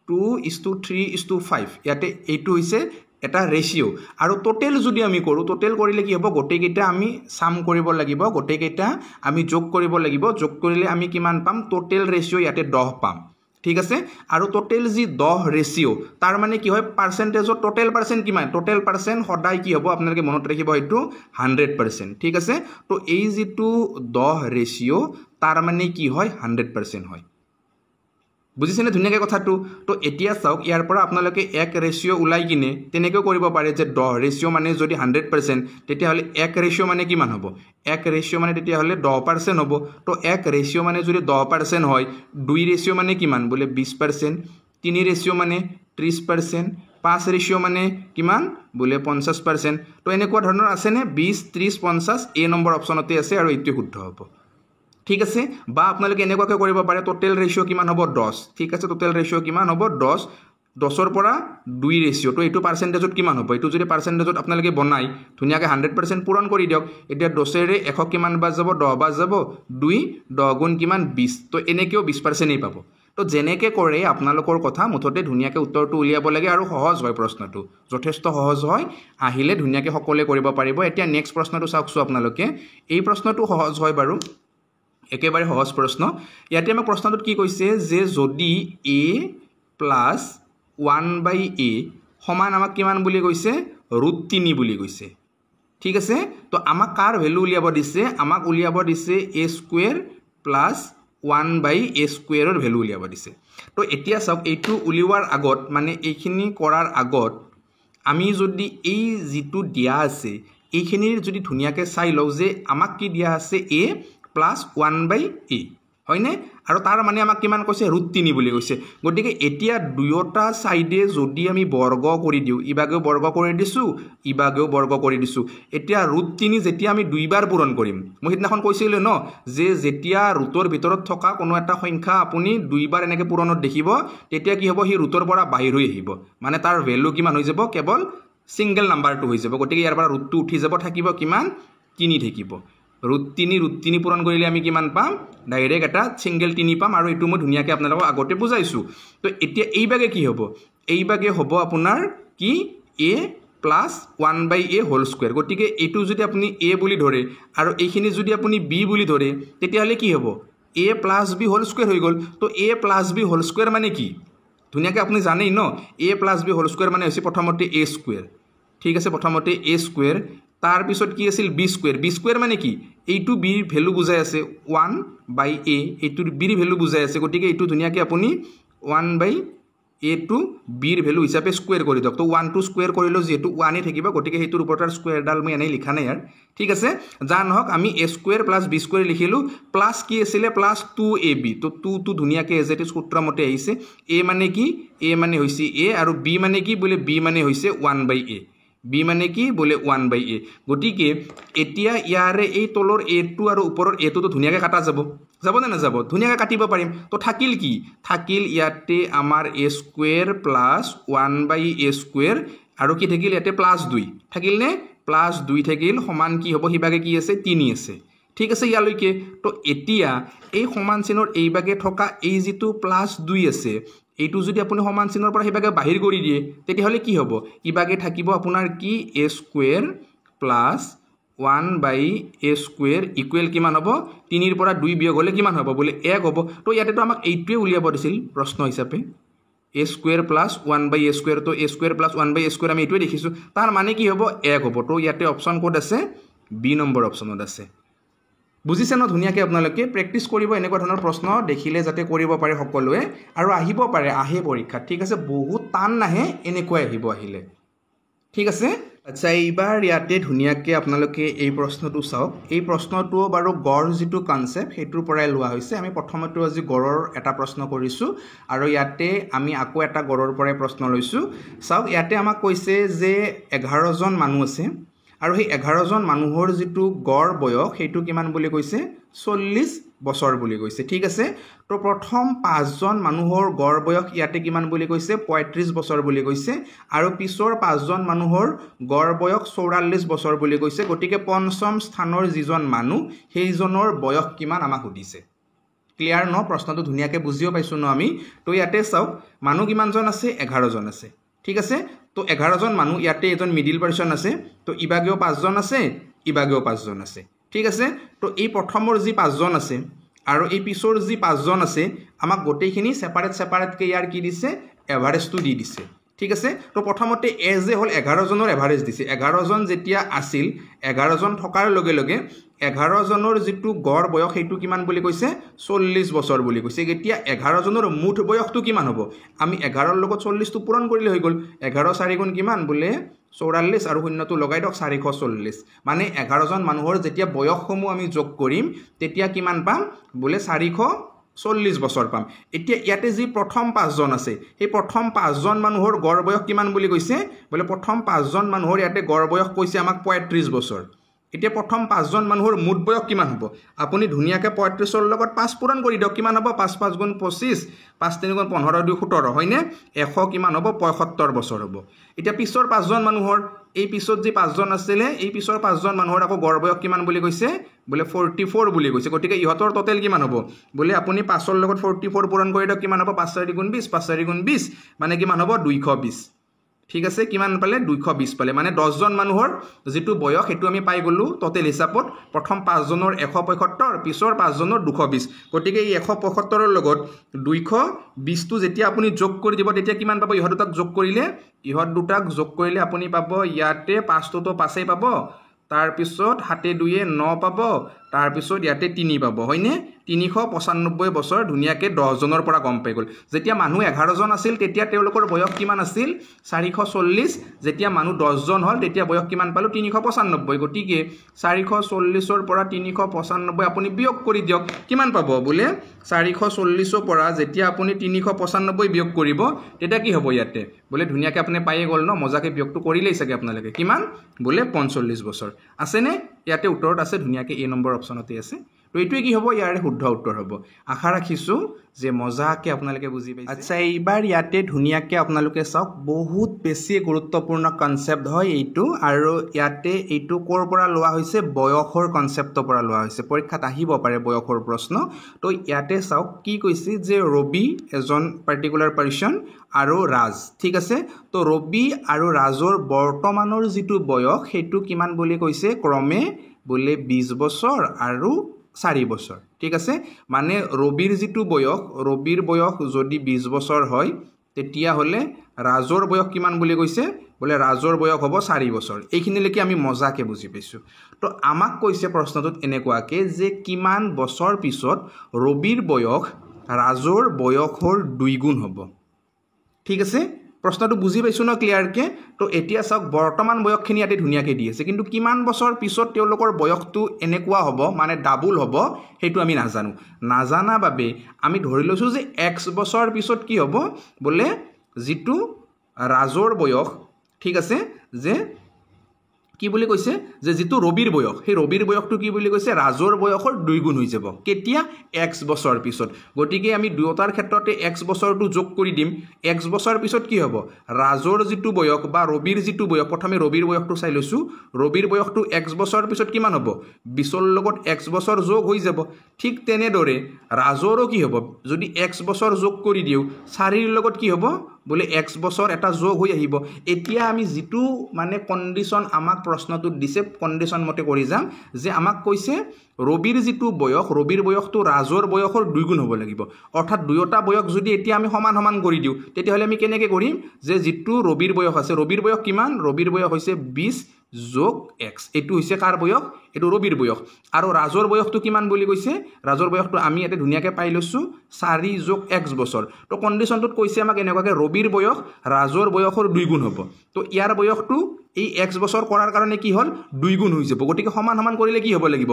2:3:5 ইয়াতে এইটো হৈছে এটা ৰেশিও আৰু টোটেল যদি আমি কৰো টোটেল কৰিলে কি হ'ব গোটেইকেইটা আমি সাম কৰিব লাগিব গোটেইকেইটা আমি যোগ কৰিব লাগিব যোগ কৰিলে আমি কিমান পাম টোটেল ৰেশিও ইয়াতে 10 পাম ঠিক আছে আৰু টোটেল যি 10 ৰেশিও তাৰ মানে কি হয় পাৰ্সেন্টেজৰ টোটেল পাৰ্সেন্ট কিমান টোটেল পাৰ্সেন্ট সদায় কি হ'ব আপোনালোকে মনত ৰাখিব এইটো 100% ঠিক আছে তো এই যেটো 10 ৰেশিও তাৰ মানে কি হয় 100% হয় বুজিছেনে ধুনিয়াকৈ কথাটো তো এতিয়া চাওক ইয়াৰ পৰা আপোনালোকে এক ৰেশিও উলাই কিনে তেনেকৈ কৰিব পাৰে যে 10 ৰেশিও মানে যদি 100% তেতিয়া হলে এক ৰেশিও মানে কিমান হ'ব এক ৰেশিও মানে তেতিয়া হলে 10% হ'ব তো এক ৰেশিও মানে যদি 10% হয় দুই ৰেশিও মানে কিমান বলে 20% তিনি ৰেশিও মানে 30% 5 ৰেশিও মানে কিমান বলে 50% তো এনেকুৱা ধৰণৰ আছে নে 20 30 50 এ নম্বৰ অপচনতে আছে আৰু এইটো শুদ্ধ হ'ব ঠিক আছে বা আপোনালোকে এনেকুৱাকৈ কৰিব পাৰে টোটেল ৰেশিও কিমান হ'ব 10 ঠিক আছে টোটেল ৰেশিও কিমান হ'ব 10 10ৰ পৰা 2 ৰেশিও তো এইটো পাৰ্সেন্টেজত কিমান হ'ব এইটো যদি পাৰ্সেন্টেজত আপোনালোকে বনাই ধুনিয়াকৈ 100% পূৰণ কৰি দিয়ক এতিয়া 10 ৰে 100 কিমান বাজ যাব 10 বাজ যাব 2 10 গুণ কিমান 20 তো এনেকেও 20% এই পাব তো জেনেকে কৰে আপোনালোকৰ কথা মুঠতে ধুনিয়াকৈ উত্তৰটো উলিয়াব লাগে আৰু সহজ হয় প্ৰশ্নটো যথেষ্ট সহজ হয় আহিলে ধুনিয়াকৈ সকলোৱে কৰিব পাৰিব এতিয়া নেক্সট প্ৰশ্নটো চাওকছো আপোনালোকে এই প্ৰশ্নটো সহজ হয় বাৰু একেবাৰে সহজ প্ৰশ্ন ইয়াতে আমাক প্ৰশ্নটোত কি কৈছে যে যদি a + 1/a সমান আমাক কিমান বুলি কৈছে √3 বুলি কৈছে ঠিক আছে তো আমাক কাৰ ভ্যালু উলিয়াব দিছে আমাক উলিয়াব দিছে a² + 1/a² ভ্যালু উলিয়াব দিছে তো এতিয়া চাওক এইটো উলিওৱাৰ আগত মানে এইখিনি কৰাৰ আগত আমি যদি এই যেটো দিয়া আছে এইখিনিৰ যদি ধুনিয়াকে চাই লও যে আমাক কি দিয়া আছে a + 1/a হয়নে আৰু তাৰ মানে আমাক কিমান কৈছে √3 বুলি কৈছে গতিকে এতিয়া দুয়োটা সাইডে যদি আমি বৰ্গ কৰি দিও ইবাগেও বৰ্গ কৰি দিছো ইবাগেও বৰ্গ কৰি দিছো এতিয়া √3 যেতিয়া আমি দুইবাৰ পূৰণ কৰিম মই হিতনাখন কৈছিল ন যে যেতিয়া ৰুটৰ ভিতৰত থকা কোনো এটা সংখ্যা আপুনি দুইবাৰ এনেকে পূৰণত দেখিব তেতিয়া কি হ'ব হি ৰুটৰ পৰা বাহিৰ হৈ আহিব মানে তাৰ ভ্যালু কিমান হৈ যাব কেৱল সিঙ্গেল নাম্বাৰটো হৈ যাব গতিকে ইয়াৰ পৰা ৰুটটো উঠি যাব থাকিব কিমান 3 থাকিব √3 পূৰণ কৰিলে আমি কিমান পাম ডাইৰেক্ট এটা সিঙ্গেল 3 পাম আৰু এটো মই ধুনিয়াকে আপোনালোকক আগতে বুজাইছো তো এতিয়া এইবাগে কি হ'ব এইবাগে হ'ব আপোনাৰ কি a + 1/a² গতিকে এটো যদি আপুনি a বুলি ধৰে আৰু এইখিনি যদি আপুনি b বুলি ধৰে তেতিয়া হলে কি হ'ব a + b² হৈ গল তো a + b² মানে কি ধুনিয়াকে আপুনি জানেই ন a + b² মানে হৈছে প্ৰথমতে a² ঠিক আছে প্ৰথমতে a² তাৰ পিছত কি আছিল b² মানে কি এইটো b ভ্যালু বুজাই আছে 1/a এইটো b ভ্যালু বুজাই আছে গতিকে এইটো ধুনিয়াকে আপুনি 1/a টু b ভ্যালু হিচাপে স্কয়াৰ কৰি দিয়ক তো 1 টু স্কয়াৰ কৰিলে যেটো 1 এ থাকিব গতিকে হেতুৰ ওপৰতৰ স্কয়াৰ ডাল মই এনেই লিখা নাই ইয়াৰ ঠিক আছে জান হক আমি a² + b² লিখিলো প্লাস কি আছিল প্লাস 2ab তো 2 টু ধুনিয়াকে এজেটি সূত্ৰ মতে আহিছে a মানে কি a মানে হৈছে a আৰু b মানে কি বলে b মানে হৈছে 1/a b মানে কি বলে 1/a গটিকে এতিয়া ইয়াৰে এই তলৰ a টো আৰু ওপৰৰ a টো ধুনিয়াকে কাটা যাব না না যাব ধুনিয়াকে কাটিব পাৰিম তো থাকিল কি থাকিল ইয়াতে আমাৰ a² + 1/a² আৰু কি থাকিল ইয়াতে +2 থাকিল নে +2 থাকিল সমান কি হ'ব হিবাগে কি আছে 3 আছে ঠিক আছে ইয়ালৈকে তো এতিয়া এই সমান চিনৰ এইবাগে থকা এই যেটো +2 আছে এইটো যদি আপুনি সমান চিনৰ পৰা হিবাগে বাহিৰ কৰি দিয়ে তেতিয়া হলে কি হ'ব ইবাগে থাকিব আপোনাৰ কি a² + 1/a² ইকুৱেল কিমান হ'ব 3 ৰ পৰা 2 বিয়োগ হলে কিমান হ'ব বলে 1 হ'ব তো ইয়াতে তো আমাক এইটোৱে উলিয়াব দিছিল প্ৰশ্ন হিচাপে a² + 1/a² তো a² + 1/a² আমি এইটোৱে দেখিছো তাৰ মানে কি হ'ব 1 হ'ব তো ইয়াতে অপচন কোড আছে বি নম্বৰ অপচনত আছে বুজিছে ন ধুনিয়াকে আপোনালোকে প্ৰেক্টিস কৰিব এনেকুৱা ধৰণৰ প্ৰশ্ন দেখিলে যাতে কৰিব পাৰে সকলোৱে আৰু আহিব পাৰে আহে পৰীক্ষা ঠিক আছে বহুত টান নাহে এনেকৈ আহিব আহিলে ঠিক আছে আচ্ছা এইবাৰ ইয়াতে ধুনিয়াকে আপোনালোকে এই প্ৰশ্নটো চাওক এই প্ৰশ্নটো বাৰু গড় যেটো কনসেপ্ট হেতুৰ পৰাই লোৱা হৈছে আমি প্ৰথমতে আজি গড়ৰ এটা প্ৰশ্ন কৰিছো আৰু ইয়াতে আমি আকৌ এটা গড়ৰ পৰাই প্ৰশ্ন লৈছো চাওক ইয়াতে আমাক কৈছে যে 11 জন মানুহ আছে আৰু সেই 11 জন মানুহৰ যেটো গড় বয়স হেতু কিমান বুলি কৈছে 40 বছৰ বুলি কৈছে ঠিক আছে তো প্ৰথম 5 জন মানুহৰ গড় বয়স ইয়াতে কিমান বুলি কৈছে 35 বছৰ বুলি কৈছে আৰু পিছৰ 5 জন মানুহৰ গড় বয়স 44 বছৰ বুলি কৈছে গটিকে পঞ্চম স্থানৰ যিজন মানুহ সেইজনৰ বয়স কিমান আমাক সুধিছে ক্লিয়াৰ ন প্ৰশ্নটো ধুনিয়াকে বুজিও পাইছো ন আমি তো ইয়াতে চাওক মানুহ কিমান জন আছে 11 জন আছে ঠিক আছে তো 11 জন মানুহ ইয়াতে এজন মিডল পারসন আছে তো ইবাগেও 5 জন আছে ইবাগেও 5 জন আছে ঠিক আছে তো এই প্ৰথমৰ যি 5 জন আছে আৰু এই পিছৰ যি 5 জন আছে আমাক গোটেইখিনি সেপাৰেট কে ইয়াৰ কি দিছে এভাৰেজটো দি দিছে ঠিক আছে তো প্ৰথমতে এ যে হল 11 জনৰ এভাৰেজ দিছে 11 জন যেতিয়া আছিল 11 জন থকাৰ লগে লগে 11 জনৰ যেটো গড় বয়স হেতু কিমান বুলি কৈছে 40 বছৰ বুলি কৈছে এতিয়া 11 জনৰ মুঠ বয়সটো কিমান হ'ব আমি 11 ৰ লগত 40 টো পূৰণ কৰিলে হৈ গল 11 4 গুণ কিমান বলে 44 আৰু শূন্যটো লগাই দক 440 মানে 11 জন মানুহৰ যেতিয়া বয়সসমূহ আমি যোগ কৰিম তেতিয়া কিমান পাম বলে 440 বছৰ পাম এতিয়া ইয়াতে যি প্ৰথম 5 জন আছে এই প্ৰথম 5 জন মানুহৰ গড় বয়স কিমান বুলি কৈছে বলে প্ৰথম 5 জন মানুহৰ ইয়াতে গড় বয়স কৈছে আমাক 35 বছৰ এতিয়া প্ৰথম 5 জন মানুহৰ মুঠ বয়স কিমান হ'ব আপুনি ধুনিয়াকে 35 ৰ লগত 5 পূৰণ কৰি দিয়ক কিমান হ'ব 5 5 গুণ 25 5 3 গুণ 15 2 17 হয়নে 100 কিমান হ'ব 75 বছৰ হ'ব এতিয়া পিছৰ 5 জন মানুহৰ এই পিছত যি 5 জন আছিল এই পিছৰ 5 জন মানুহৰ আকৌ গড় বয়স কিমান বুলি কৈছে বলে 44 বুলি কৈছে গটিকে ইহতৰ টোটাল কিমান হ'ব বলে আপুনি 5 ৰ লগত 44 পূৰণ কৰি দিয়ক কিমান হ'ব 5 4 গুণ 20 5 4 গুণ 20 মানে কিমান হ'ব 220 ঠিক আছে কিমান পালে 220 পালে মানে 10 জন মানুহৰ যেটো বয়স হেতু আমি পাই গলো টোটাল হিচাপত প্ৰথম 5 জনৰ 175 পিছৰ 5 জনৰ 220 গটিকে এই 175 ৰ লগত 220 টো যেতিয়া আপুনি যোগ কৰি দিব তেতিয়া কিমান পাব ইহত দুটাক যোগ কৰিলে আপুনি পাব ইয়াতে 5 টো 5 পাব তাৰ পিছত হাতে 2 9 পাব তাৰ পিছত ইয়াতে 3 পাব হয়নে 395 বছৰ ধুনীয়াকৈ 10 জনৰ পৰা গম পাই গ'ল যেতিয়া মানুহ 11 জন আছিল তেতিয়া তেওঁলোকৰ বয়স কিমান আছিল 440 যেতিয়া মানুহ 10 জন হ'ল তেতিয়া বয়স কিমান পালো 395 গতিকে 440 ৰ পৰা 395 আপুনি বিয়োগ কৰি দিয়ক কিমান পাব বোলে 440 ৰ পৰা যেতিয়া আপুনি 395 বিয়োগ কৰিব তেতিয়া কি হ'ব ইয়াতে বোলে ধুনীয়াকৈ আপুনি পাই গ'ল ন মজাকৈ বিয়োগটো কৰিলেই চাগে আপোনালোকে কিমান বোলে 45 বছৰ আছে নে ইয়াতে উত্তৰত আছে ধুনীয়াকৈ এ নম্বৰ অপচনতে আছে তো এইটোৱে কি হ'ব ইয়াৰে শুদ্ধ উত্তৰ হ'ব আশা ৰাখিছো যে মজাকৈ আপোনালোকে বুজি পাইছে আচ্ছা এইবাৰ ইয়াতে ধুনীয়াকৈ আপোনালোকে চাওক বহুত বেছি গুৰুত্বপূৰ্ণ কনসেপ্ট হয় এইটো আৰু ইয়াতে এইটো ক'ৰ পৰা লোৱা হৈছে বয়সৰ কনসেপ্টৰ পৰা লোৱা হৈছে পৰীক্ষাত আহিব পাৰে বয়সৰ প্ৰশ্ন তো ইয়াতে চাওক কি কৈছে যে ৰবি এজন পাৰ্টিকুলাৰ পাৰ্সন আৰু ৰাজ ঠিক আছে তো ৰবি আৰু ৰাজৰ বৰ্তমানৰ যিটো বয়স সেইটো কিমান বুলি কৈছে ক্ৰমে বোলে 20 বছৰ আৰু 4 বছৰ ঠিক আছে মানে ৰবিৰ যিটো বয়স ৰবিৰ বয়স যদি 20 বছৰ হয় তেতিয়া হলে ৰাজৰ বয়স কিমান বুলি কৈছে বোলে ৰাজৰ বয়স হ'ব 4 বছৰ এইখিনিলৈকে আমি মজাকে বুজি পাইছো তো আমাক কৈছে প্ৰশ্নটোত এনেকুৱাকে যে কিমান বছৰ পিছত ৰবিৰ বয়স ৰাজৰ বয়সৰ 2 গুণ হ'ব ঠিক আছে প্ৰশ্নটো বুজি পাইছো ন ক্লিয়াৰকে তো এতিয়া চাওক বৰ্তমান বয়সখিনি ইয়াতে ধুনীয়াকৈ দি আছে কিন্তু কিমান বছৰ পিছত তেওঁলোকৰ বয়সটো এনেকুৱা হ'ব মানে ডাবল হ'ব সেইটো আমি নাজানা বাবে আমি ধৰি লৈছো যে x বছৰ পিছত কি হ'ব বোলে যিটো ৰাজৰ বয়স ঠিক আছে যে কি বুলি কৈছে যে যিটো ৰবিৰ বয়স সেই ৰবিৰ বয়সটো কি বুলি কৈছে ৰাজৰ বয়সৰ 2 গুণ হৈ যাব কেতিয়া x বছৰ পিছত গতিকে আমি দুয়োটাৰ ক্ষেত্ৰতে x বছৰটো যোগ কৰি দিম x বছৰ পিছত কি হ'ব ৰাজৰ যিটো বয়স বা ৰবিৰ যিটো বয়স প্ৰথমে ৰবিৰ বয়সটো চাই লৈছো ৰবিৰ বয়সটো x বছৰ পিছত কিমান হ'ব 20ৰ লগত x বছৰ যোগ হৈ যাব ঠিক তেনেদৰে ৰাজৰো কি হ'ব যদি x বছৰ যোগ কৰি দিও 4ৰ লগত কি হ'ব বোলে x বছৰ এটা যোগ হৈ আহিব এতিয়া আমি যিটো মানে কন্ডিশন আমাক প্ৰশ্নটোত দিছে কন্ডিশন মতে কৰি যাম যে আমাক কৈছে ৰবিৰ যিটো বয়স ৰবিৰ বয়সটো ৰাজৰ বয়সৰ 2 গুণ হ'ব লাগিব অৰ্থাৎ দুয়োটা বয়স যদি এতিয়া আমি সমান সমান কৰি দিও তেতিয়া হলে আমি কেনেকৈ কৰিম যে যিটো ৰবিৰ বয়স আছে ৰবিৰ বয়স কিমান ৰবিৰ বয়স হৈছে 20 যোগ x এটো হৈছে কাৰ বয়স এটো ৰবিৰ বয়স আৰু ৰাজৰ বয়সটো কিমান বুলি কৈছে ৰাজৰ বয়সটো আমি এতে ধুনীয়াকৈ পাই লৈছো 4 যোগ x বছৰ তো কন্ডিশনটোত কৈছে আমাক এনেকুৱাকৈ ৰবিৰ বয়স ৰাজৰ বয়সৰ 2 গুণ হ'ব তো ইয়াৰ বয়সটো এই x বছৰ কৰাৰ কাৰণে কি হ'ল 2 গুণ হৈ যাব গতিকে সমান সমান কৰিলে কি হ'ব লাগিব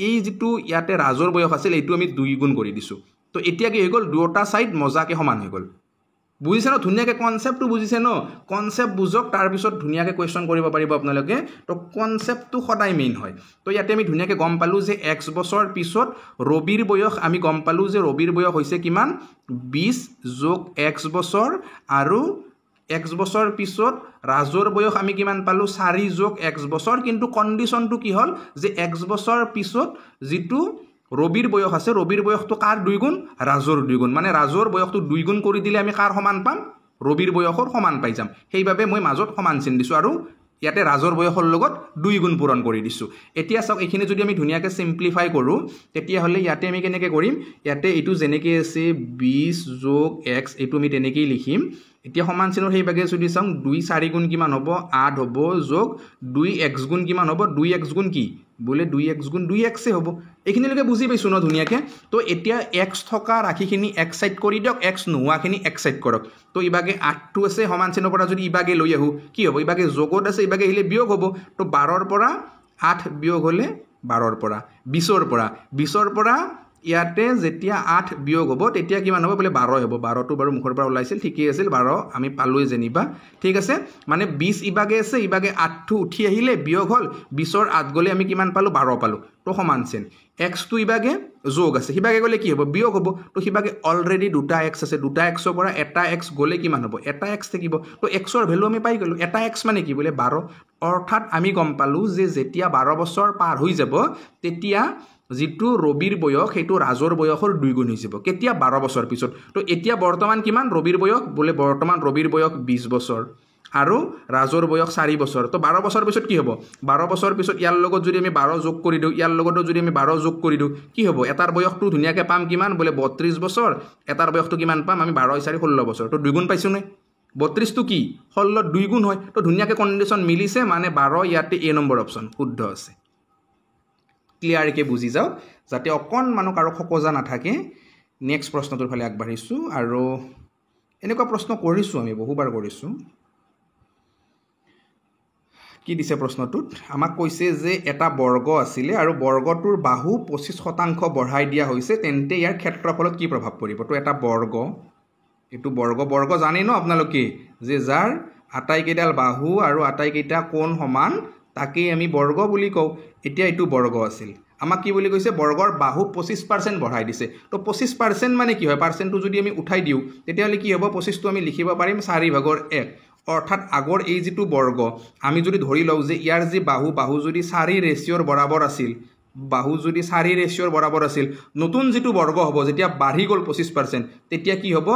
এই যেটো ইয়াতে ৰাজৰ বয়স আছিল এইটো আমি 2 গুণ কৰি দিছো তো এতিয়া কি হৈ গ'ল দুটা সাইড মজাকে সমান হৈ গ'ল বুজিছে ন ধুনীয়াকৈ কনসেপ্টটো বুজিছে ন কনসেপ্ট বুজক তাৰ পিছত ধুনীয়াকৈ কোৱেশ্চন কৰিব পাৰিব আপোনালোকে তো কনসেপ্টটো সদায় মেইন হয় তো ইয়াতে আমি ধুনীয়াকৈ গম পালো যে x বছৰ পিছত ৰবিৰ বয়স আমি গম পালো যে ৰবিৰ বয়স হৈছে কিমান 20 যোগ x বছৰ আৰু x বছৰ পিছত ৰাজৰ বয়স আমি কিমান পালো 4 যোগ x বছৰ কিন্তু কন্ডিশনটো কি হ'ল যে x বছৰ পিছত যেটো ৰবিৰ বয়স আছে ৰবিৰ বয়সটো কাৰ 2 গুণ ৰাজৰ 2 গুণ মানে ৰাজৰ বয়সটো 2 গুণ কৰি দিলে আমি কাৰ সমান পাম ৰবিৰ বয়সৰ সমান পাই যাম সেইভাবে মই মাজত সমান চিন দিছো আৰু ইয়াতে ৰাজৰ বয়সৰ লগত 2 গুণ পূৰণ কৰি দিছো এতিয়া চাওক এইখিনি যদি আমি ধুনীয়াকৈ সিম্পলিফাই কৰো তেতিয়া হলে ইয়াতে আমি কেনেকৈ কৰিম ইয়াতে এটো যেনেকৈ আছে 20 যোগ x এটো আমি তেনেকৈ লিখিম এতিয়া সমান চিনৰ সেই ভাগে যদি চাম 2 4 গুণ কিমান হ'ব 8 হ'ব যোগ 2x গুণ কিমান হ'ব 2x গুণ কি বোলে 2x গুণ 2x এ হ'ব এইখিনিলৈকে বুজি পাইছো ন ধুনীয়াকৈ তো এতিয়া x থকা ৰাখিখিনি x সাইড কৰি দিয়ক x নোহোৱাখিনি x সাইড কৰক তো ইবাগে 8 টো আছে সমান চিনৰ পৰা যদি ইবাগে লৈ আহো কি হ'ব ইবাগে যোগত আছে ইবাগে হিলে বিয়োগ হ'ব তো 12 ৰ পৰা 8 বিয়োগ হলে 12 ৰ পৰা 20 ৰ পৰা ইয়াতে যেতিয়া 8 বিয়োগ হ'ব তেতিয়া কিমান হ'ব বলে 12 হ'ব 12 টো বাৰু মুখৰ পৰা ওলাইছিল ঠিকই আছিল 12 আমি পালোই জেনিবা ঠিক আছে মানে 20 ইবাগে আছে ইবাগে 8 টো উঠি আহিলে বিয়োগ হল 20 ৰ 8 গলে আমি কিমান পালো 12 পালো তো সমান চিন x টো ইবাগে যোগ আছে হিবাগে গলে কি হ'ব বিয়োগ হ'ব তো হিবাগে অলৰেডি দুটা x আছে দুটা x ৰ পৰা এটা x গলে কিমান হ'ব এটা x থাকিব তো x ৰ ভ্যালু আমি পাই গলো এটা x মানে কি বলে 12 অৰ্থাৎ আমি গম পালো যে যেতিয়া 12 বছৰ পাৰ হৈ যাব তেতিয়া যেটো ৰবিৰ বয়স হেতু ৰাজৰ বয়সৰ 2 গুণ হৈ যাব কেতিয়া 12 বছৰ পিছত তো এতিয়া বৰ্তমান কিমান ৰবিৰ বয়স বলে বৰ্তমান ৰবিৰ বয়স 20 বছৰ আৰু ৰাজৰ বয়স 4 বছৰ তো 12 বছৰ পিছত কি হ'ব 12 বছৰ পিছত ইয়াৰ লগত যদি আমি 12 যোগ কৰি দিও ইয়াৰ লগত যদি আমি 12 যোগ কৰি দিও কি হ'ব এটাৰ বয়সটো ধুনীয়াকৈ পাম কিমান বলে 32 বছৰ এটাৰ বয়সটো কিমান পাম আমি 12 4 16 বছৰ তো 2 গুণ পাইছো নে 32 টো কি 16 2 গুণ হয় তো ধুনীয়াকৈ কন্ডিশন মিলিছে মানে 12 ইয়াতে এ নম্বৰ অপচন শুদ্ধ আছে ক্লিয়াৰকে বুজি যাওক যাতে অকণমানো কাৰো খকজা নাথাকে নেক্সট প্ৰশ্নটোৰ ফালে আগবাঢ়িছোঁ আৰু এনেকুৱা প্ৰশ্ন কৰিছোঁ আমি বহুবাৰ কৰিছোঁ কি দিছে প্ৰশ্নটোত আমাক কৈছে যে এটা বৰ্গ আছিলে আৰু বৰ্গটোৰ বাহু 25% বঢ়াই দিয়া হৈছে তেন্তে ইয়াৰ ক্ষেত্ৰফলত কি প্ৰভাৱ পৰিব তো এটা বৰ্গ এইটো বৰ্গ জানে ন আপোনালোকে যে যাৰ আটাইকেইডাল বাহু আৰু আটাইকেইটা কোণ সমান তাকেই আমি বৰ্গ বুলি কওঁ এতিয়া এইটো বৰ্গ আছিল আমাক কি বুলি কৈছে বৰ্গৰ বাহু 25% বঢ়াই দিছে তো 25% মানে কি হয় পাৰ্চেণ্টটো যদি আমি উঠাই দিওঁ তেতিয়াহ'লে কি হ'ব 25টো আমি লিখিব পাৰিম 4/1 অৰ্থাৎ আগৰ এই যিটো বৰ্গ আমি যদি ধৰি লওঁ যে ইয়াৰ যি বাহু যদি 4 ৰেচিঅ'ৰ বৰাবৰ আছিল বাহু যদি 4 ৰেচিঅ'ৰ বৰাবৰ আছিল নতুন যিটো বৰ্গ হ'ব যেতিয়া বাঢ়ি গ'ল 25% তেতিয়া কি হ'ব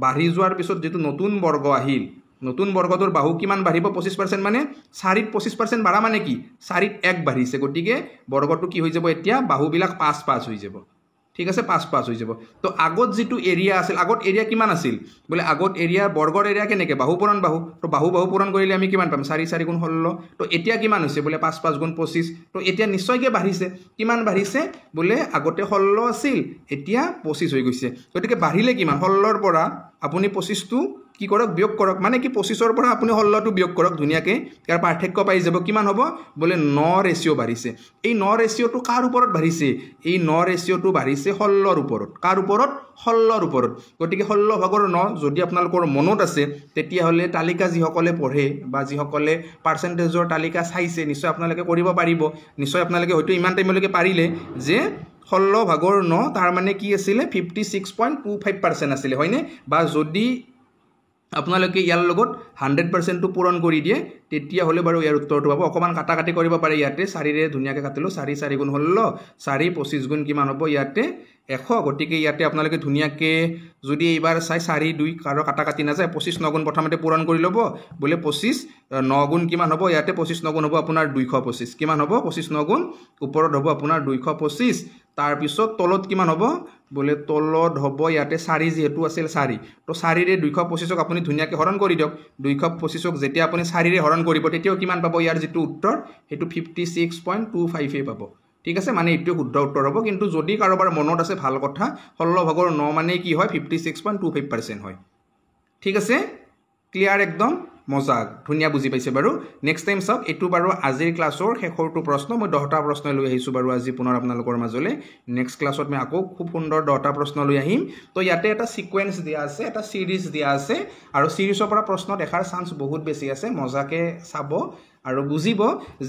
বাঢ়ি যোৱাৰ পিছত যিটো নতুন বৰ্গ আহিল নতুন বৰ্গটোৰ বাহু কিমান বাঢ়িব 25% মানে 4ত 25% বাঢ়া মানে কি 4ত 1 বাঢ়িছে গতিকে বৰ্গটো কি হৈ যাব এতিয়া বাহুবিলাক 5 হৈ যাব ঠিক আছে 5 হৈ যাব তো আগত যেটো এৰিয়া আছিল আগত এৰিয়া কিমান আছিল বলে আগত এৰিয়া বৰ্গৰ এৰিয়া কেনেকে বাহু পূৰণ বাহু তো বাহু পূৰণ কৰিলে আমি কিমান পাম 4 গুণ 16 তো এতিয়া কিমান হৈছে বলে 5 গুণ 25 তো এতিয়া নিশ্চয়কৈ বাঢ়িছে কিমান বাঢ়িছে বলে আগতে 16 আছিল এতিয়া 25 হৈ গৈছে গতিকে বাঢ়িলে কিমান 16ৰ পৰা আপুনি 25টো কি কৰক বিয়োগ কৰক মানে কি 25ৰ পৰা আপুনি 16টো বিয়োগ কৰক ধুনিয়াকৈ ইয়াৰ পাৰ্থক্য পাই যাব কিমান হ'ব বলে 9 ৰেচিঅ' বাঢ়িছে এই 9 ৰেচিঅ'টো কাৰ ওপৰত বাঢ়িছে এই 9 ৰেচিঅ'টো বাঢ়িছে 16ৰ ওপৰত কাৰ ওপৰত 16ৰ ওপৰত গতিকে 16/9 যদি আপোনালোকৰ মনত আছে তেতিয়াহ'লে তালিকা যিসকলে পঢ়ে বা যিসকলে পাৰ্চেণ্টেজৰ তালিকা চাইছে নিশ্চয় আপোনালোকে কৰিব পাৰিব নিশ্চয় আপোনালোকে হয়তো ইমান টাইমলৈকে পাৰিলে যে 16/9 তাৰ মানে কি আছিলে 56.25% আছিলে হয়নে বা যদি আপোনালোকে ইয়াৰ লগত 100% টো পূৰণ কৰি দিয়ে তেতিয়া হলে বাৰু ইয়াৰ উত্তৰটো পাব অকমান কাটাকাটি কৰিব পাৰে ইয়াতে 4 ৰে ধুনিয়াকৈ কাটিলো 4 গুণ 16 4 25 গুণ কিমান হ'ব ইয়াতে 100 গতিকে ইয়াতে আপোনালোকে ধুনিয়াকৈ যদি এইবাৰ চাই 4 2 কাৰো কাটাকাটি না যায় 25 9 গুণ প্ৰথমতে পূৰণ কৰি ল'ব বলে 25 9 গুণ কিমান হ'ব ইয়াতে 25 9 গুণ হ'ব আপোনাৰ 225 কিমান হ'ব 25 9 গুণ ওপৰত হ'ব আপোনাৰ 225 তাৰ পিছত তলত কিমান হ'ব বলে তলত হ'ব ইয়াতে 4 যেহেতু আছিল 4 তো 4 ৰে 225ক আপুনি ধুনিয়াকৈ হৰণ কৰি দিয়ক 225ক যেতিয়া আপুনি 4 ৰে হৰণ কৰিব তেতিয়াও কিমান পাব ইয়াৰ যেটো উত্তৰ হেতু 56.25 পাব ঠিক আছে মানে এইটো শুদ্ধ উত্তৰ হ'ব কিন্তু যদি কাৰোবাৰ মনত আছে ভাল কথা 16/9 মানে কি হয় 56.25% হয় ঠিক আছে ক্লিয়াৰ একদম মজাক ধুনিয়া বুজি পাইছে বাৰু নেক্সট টাইম চাওক এটু বাৰু আজিৰ ক্লাছৰ শেষৰটো প্ৰশ্ন মই 10টা প্ৰশ্ন লৈ আহিছো বাৰু আজি পুনৰ আপোনালোকৰ মাজলৈ নেক্সট ক্লাছত মই আকৌ খুব সুন্দৰ 10টা প্ৰশ্ন লৈ আহিম তো ইয়াতে এটা সিকোয়েন্স দিয়া আছে এটা সিৰিজ দিয়া আছে আৰু সিৰিজৰ পৰা প্ৰশ্ন দেখাৰ চান্স বহুত বেছি আছে মজাকে চাব আৰু বুজিব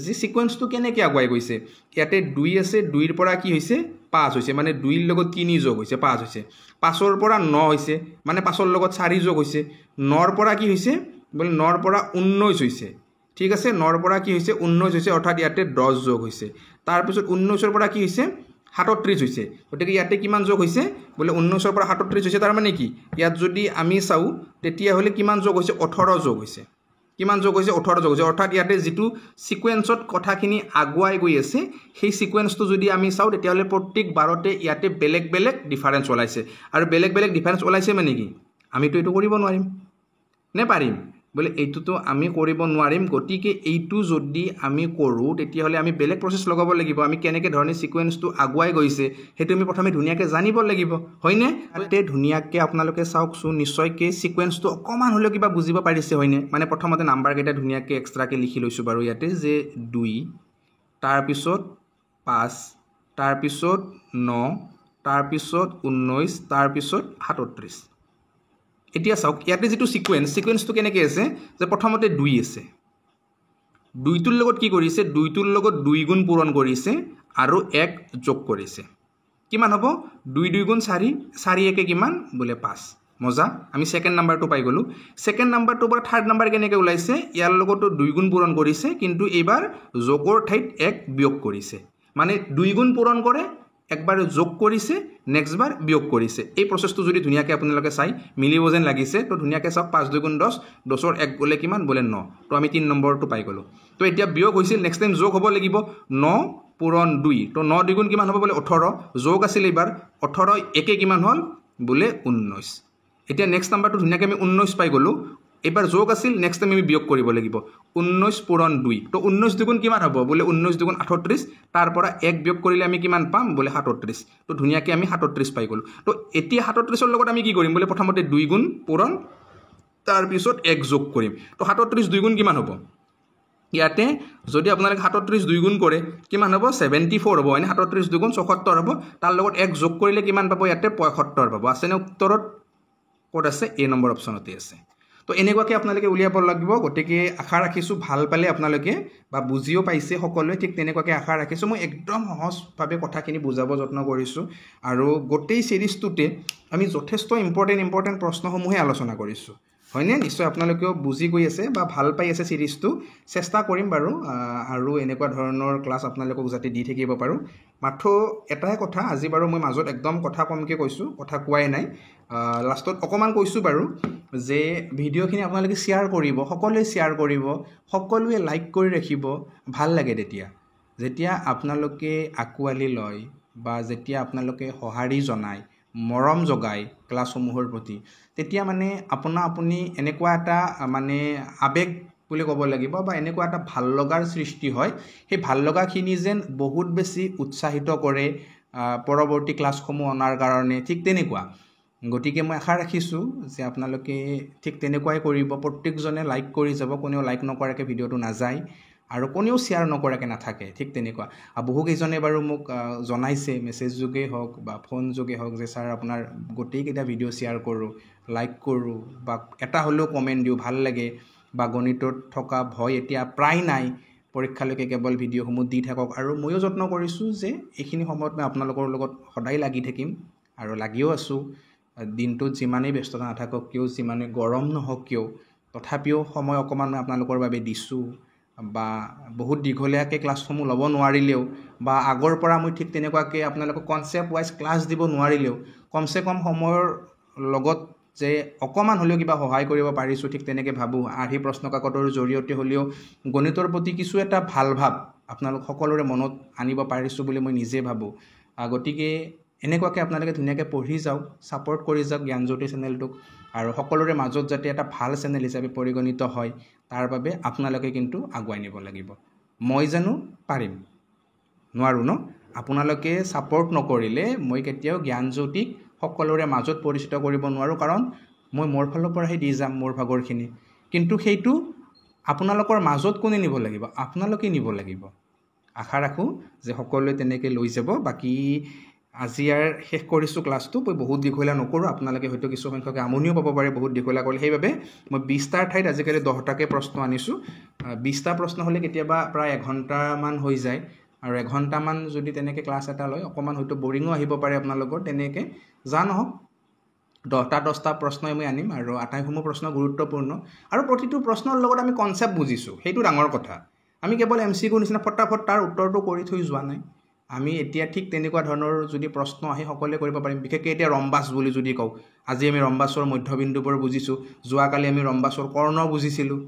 যে সিকোয়েন্সটো কেনেকৈ আগুৱাই গৈছে ইয়াতে 2 আছে 2 ৰ পৰা কি হৈছে 5 হৈছে মানে 2 ৰ লগত 3 যোগ হৈছে 5 হৈছে 5 ৰ পৰা 9 হৈছে মানে 5 ৰ লগত 4 যোগ হৈছে 9 ৰ পৰা কি হৈছে বলে 9 ৰ পৰা 19 হৈছে ঠিক আছে 9 ৰ পৰা কি হৈছে 19 হৈছে অৰ্থাৎ ইয়াতে 10 যোগ হৈছে তাৰ পিছত 19 ৰ পৰা কি হৈছে 37 হৈছে গতিকে ইয়াতে কিমান যোগ হৈছে বলে 19 ৰ পৰা 37 হৈছে তাৰ মানে কি ইয়াত যদি আমি চাও তেতিয়া হলে কিমান যোগ হৈছে 18 যোগ হৈছে কিমান যোগ হৈছে 18 যোগ হৈছে অৰ্থাৎ ইয়াতে যেটো সিকোয়েন্সত কথাখিনি আগুৱাই গৈ আছে সেই সিকোয়েন্সটো যদি আমি চাও তেতিয়া হলে প্ৰত্যেক বাৰতে ইয়াতে বেলেগ বেলেগ ডিফাৰেন্স ওলাইছে আৰু বেলেগ বেলেগ ডিফাৰেন্স ওলাইছে মানে কি আমিতো এটো কৰিব নোৱাৰিম নে পাৰিম বলে এইটোতো আমি কৰিব নোৱাৰিম গতিকে এইটো যদি আমি কৰো তেতিয়া হলে আমি বেলেগ প্ৰসেস লগাব লাগিব আমি কেনেকৈ ধৰণে সিকোয়েন্সটো আগুৱাই গৈছে হেতু আমি প্ৰথমে ধুনিয়াকৈ জানিব লাগিব হয়নে তে ধুনিয়াকৈ আপোনালোকে চাওকছো নিশ্চয়কৈ সিকোয়েন্সটো অকমান হলে কিবা বুজিব পাৰিছে হয়নে মানে প্ৰথমতে নাম্বাৰ কেইটা ধুনিয়াকৈ এক্সট্ৰাকৈ লিখি লৈছো বাৰু ইয়াতে যে 2 তাৰ পিছত 5 তাৰ পিছত 9 তাৰ পিছত 19 তাৰ পিছত 37 এতিয়া চাওক ইয়াতে যেটো সিকোয়েন্সটো কেনেকৈ আছে যে প্ৰথমতে 2 আছে 2টোৰ লগত কি কৰিছে 2টোৰ লগত 2 গুণ পূৰণ কৰিছে আৰু 1 যোগ কৰিছে কিমান হ'ব 2 2 গুণ 4 4 1 কিমান বলে 5 মজা আমি সেকেন্ড নাম্বাৰটো পাই গলো সেকেন্ড নাম্বাৰটো পৰা থাৰ্ড নাম্বাৰ কেনেকৈ ওলাইছে ইয়াৰ লগতো 2 গুণ পূৰণ কৰিছে কিন্তু এইবাৰ যোগৰ ঠাইত 1 বিয়োগ কৰিছে মানে 2 গুণ পূৰণ কৰে একবাৰ যোগ কৰিছে নেক্সট বাৰ বিয়োগ কৰিছে এই প্ৰসেসটো যদি ধুনিয়াকৈ আপোনালোকে চাই মিলিব যেন লাগিছে তো ধুনিয়াকৈ চাওক 5 2 গুণ 10 10 ৰ 1 গলে কিমান বলে 9 তো আমি 3 নম্বৰটো পাই গলো তো এতিয়া বিয়োগ হৈছিল নেক্সট টাইম যোগ হ'ব লাগিব 9 পূৰণ 2 তো 9 2 গুণ কিমান হ'ব বলে 18 যোগ আছিল এবাৰ 18 1 কিমান হ'ল বলে 19 এতিয়া নেক্সট নাম্বাৰটো ধুনিয়াকৈ আমি 19 পাই গলো এবাৰ যোগ আছিল নেক্সট টাইম আমি বিয়োগ কৰিব লাগিব 19 পূৰণ 2 তো 19 দুগুণ কিমান হ'ব বোলে 19 দুগুণ 38 তাৰ পৰা 1 বিয়োগ কৰিলে আমি কিমান পাম বোলে 37 তো ধুনীয়াকৈ আমি 37 পাই গ'লো তো এতিয়া 37 ৰ লগত আমি কি কৰিম বোলে প্ৰথমতে 2 গুণ পূৰণ তাৰ পিছত 1 যোগ কৰিম তো 37 2 গুণ কিমান হ'ব ইয়াতে যদি আপোনালোকে 37 2 গুণ কৰে কিমান হ'ব 74 হ'ব মানে 37 2 গুণ 74 হ'ব তাৰ লগত 1 যোগ কৰিলে কিমান পাব ইয়াতে 75 পাব আছে নে উত্তৰত ক'ত আছে এ নম্বৰ অপচনতে আছে তো এনেকুৱাকৈ আপোনালোকে উলিয়াব লাগিব গতিকে আশা ৰাখিছোঁ ভাল পালে আপোনালোকে বা বুজিও পাইছে সকলোৱে ঠিক তেনেকুৱাকৈ আশা ৰাখিছোঁ মই একদম সহজভাৱে কথাখিনি বুজাব যত্ন কৰিছোঁ আৰু গোটেই সিৰিজটোতে আমি যথেষ্ট ইম্পৰ্টেণ্ট প্ৰশ্নসমূহে আলোচনা কৰিছোঁ হয়নে নিশ্চয় আপোনালোকেও বুজি গৈ আছে বা ভাল পাই আছে সিৰিজটো চেষ্টা কৰিম বাৰু আৰু এনেকুৱা ধৰণৰ ক্লাছ আপোনালোকক যাতে দি থাকিব পাৰোঁ মাত্ৰ এটাই কথা আজি বাৰু মই মাজত একদম কথা কমকৈ কৈছোঁ কথা কোৱাই নাই লাষ্টত অকণমান কৈছোঁ বাৰু যে ভিডিঅ'খিনি আপোনালোকে শ্বেয়াৰ কৰিব সকলোৱে শ্বেয়াৰ কৰিব সকলোৱে লাইক কৰি ৰাখিব ভাল লাগে যেতিয়া আপোনালোকে আঁকোৱালি লয় বা যেতিয়া আপোনালোকে সঁহাৰি জনায় মৰম জগায় ক্লাছসমূহৰ প্ৰতি তেতিয়া মানে আপুনি এনেকুৱা এটা মানে আবেগ বুলি ক'ব লাগিব বা এনেকুৱা এটা ভাল লগাৰ সৃষ্টি হয় সেই ভাল লগাখিনি যেন বহুত বেছি উৎসাহিত কৰে পৰৱৰ্তী ক্লাছসমূহ অনাৰ কাৰণে ঠিক তেনেকুৱা গতিকে মই আশা ৰাখিছোঁ যে আপোনালোকে ঠিক তেনেকুৱাই কৰিব প্ৰত্যেকজনে লাইক কৰি যাব কোনেও লাইক নকৰাকৈ ভিডিঅ'টো নাযায় আৰু কোনেও শ্বেয়াৰ নকৰাকৈ নাথাকে ঠিক তেনেকুৱা বহুকেইজনে বাৰু মোক জনাইছে মেছেজ যোগে হওক বা ফোন যোগে হওক যে ছাৰ আপোনাৰ গোটেইকেইটা ভিডিঅ' শ্বেয়াৰ কৰোঁ লাইক কৰোঁ বা এটা হ'লেও কমেণ্ট দিওঁ ভাল লাগে বা গণিতত থকা ভয় এতিয়া প্ৰায় নাই পৰীক্ষালৈকে কেৱল ভিডিঅ'সমূহ দি থাকক আৰু ময়ো যত্ন কৰিছোঁ যে এইখিনি সময়ত মই আপোনালোকৰ লগত সদায় লাগি থাকিম আৰু লাগিও আছোঁ দিনটোত যিমানেই ব্যস্ততা নাথাকক কিয় যিমানে গৰম নহওক কিয় তথাপিও সময় অকণমান মই আপোনালোকৰ বাবে দিছোঁ বা বহুত দীঘলীয়াকৈ ক্লাছসমূহ ল'ব নোৱাৰিলেও বা আগৰ পৰা মই ঠিক তেনেকুৱাকৈ আপোনালোকক কনচেপ্ট ৱাইজ ক্লাছ দিব নোৱাৰিলেও কমচে কম সময়ৰ লগত যে অকণমান হ'লেও কিবা সহায় কৰিব পাৰিছোঁ ঠিক তেনেকৈ ভাবোঁ আৰ্হি প্ৰশ্ন কাকতৰ জৰিয়তে হ'লেও গণিতৰ প্ৰতি কিছু এটা ভাল ভাৱ আপোনালোক সকলোৰে মনত আনিব পাৰিছোঁ বুলি মই নিজে ভাবোঁ গতিকে এনেকুৱাকৈ আপোনালোকে ধুনীয়াকৈ পঢ়ি যাওক ছাপোৰ্ট কৰি যাওক জ্ঞানজ্যোতি চেনেলটোক আৰু সকলোৰে মাজত যাতে এটা ভাল চেনেল হিচাপে পৰিগণিত হয় তাৰ বাবে আপোনালোকে কিন্তু আগুৱাই নিব লাগিব মই জানো পাৰিম নোৱাৰোঁ ন আপোনালোকে ছাপোৰ্ট নকৰিলে মই কেতিয়াও জ্ঞানজ্যোতিক সকলোৰে মাজত পৰিচিত কৰিব নোৱাৰোঁ কাৰণ মই মোৰ ফালৰ পৰাহে দি যাম মোৰ ভাগৰখিনি কিন্তু সেইটো আপোনালোকৰ মাজত কোনে নিব লাগিব আপোনালোকে নিব লাগিব আশা ৰাখোঁ যে সকলোৱে তেনেকৈ লৈ যাব বাকী আজি ইয়াৰ শেষ কৰিছোঁ ক্লাছটো মই বহুত দীঘলীয়া নকৰোঁ আপোনালোকে হয়তো কিছু সংখ্যকে আমনিও পাব পাৰে বহুত দীঘলীয়া কৰিলে সেইবাবে মই 20টাৰ ঠাইত আজিকালি 10টাকৈ প্ৰশ্ন আনিছোঁ 20টা প্ৰশ্ন হ'লে কেতিয়াবা প্ৰায় এঘণ্টামান হৈ যায় আৰু এঘণ্টামান যদি তেনেকৈ ক্লাছ এটা লয় অকণমান হয়তো বৰিঙো আহিব পাৰে আপোনালোকৰ তেনেকৈ যা নহওক 10টা প্ৰশ্নই মই আনিম আৰু আটাইসমূহ প্ৰশ্ন গুৰুত্বপূৰ্ণ আৰু প্ৰতিটো প্ৰশ্নৰ লগত আমি কনচেপ্ট বুজিছোঁ সেইটো ডাঙৰ কথা আমি কেৱল MCQ নিচিনা ফটাফট তাৰ উত্তৰটো কৰি থৈ যোৱা নাই আমি এতিয়া ঠিক তেনেকুৱা ধৰণৰ যদি প্ৰশ্ন আহে সকলোৱে কৰিব পাৰিম বিশেষকৈ এতিয়া ৰম্বাছ বুলি যদি কওঁ আজি আমি ৰম্বাছৰ মধ্যবিন্দুবোৰ বুজিছোঁ যোৱাকালি আমি ৰম্বাছৰ কৰ্ণ বুজিছিলোঁ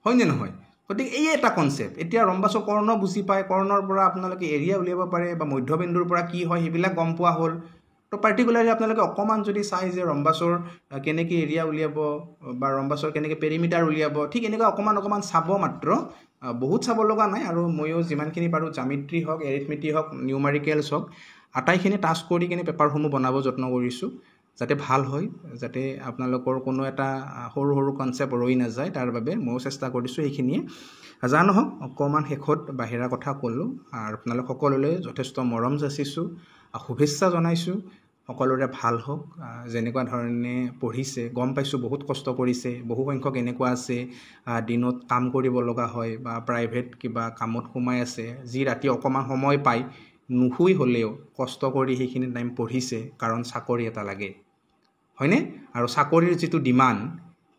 হয়নে নহয় গতিকে এই এটা কনচেপ্ট এতিয়া ৰম্বাছৰ কৰ্ণ বুজি পায় কৰ্ণৰ পৰা আপোনালোকে এৰিয়া উলিয়াব পাৰে বা মধ্যবিন্দুৰ পৰা কি হয় সেইবিলাক গম পোৱা হ'ল তো পাৰ্টিকুলাৰলি আপোনালোকে অকণমান যদি চাই যে ৰম্বাছৰ কেনেকৈ এৰিয়া উলিয়াব বা ৰম্বাছৰ কেনেকৈ পেৰিমিটাৰ উলিয়াব ঠিক এনেকৈ অকণমান চাব মাত্ৰ বহুত চাব লগা নাই আৰু ময়ো যিমানখিনি পাৰোঁ জামিট্ৰি হওক এৰিথমেটিক হওক নিউমাৰিকেলছ হওক আটাইখিনি টাচ কৰি কিনে পেপাৰসমূহ বনাব যত্ন কৰিছোঁ যাতে ভাল হয় যাতে আপোনালোকৰ কোনো এটা সৰু কনচেপ্ট ৰৈ নাযায় তাৰ বাবে ময়ো চেষ্টা কৰিছোঁ সেইখিনিয়ে যা নহওক অকণমান শেষত বাহিৰা কথা ক'লোঁ আৰু আপোনালোক সকলোলৈ যথেষ্ট মৰম যাচিছোঁ শুভেচ্ছা জনাইছোঁ সকলোৰে ভাল হওক যেনেকুৱা ধৰণে পঢ়িছে গম পাইছোঁ বহুত কষ্ট কৰিছে বহু সংখ্যক এনেকুৱা আছে দিনত কাম কৰিব লগা হয় বা প্ৰাইভেট কিবা কামত সোমাই আছে যি ৰাতি অকণমান সময় পায় নুশুই হ'লেও কষ্ট কৰি সেইখিনি টাইম পঢ়িছে কাৰণ চাকৰি এটা লাগে হয়নে আৰু চাকৰিৰ যিটো ডিমাণ্ড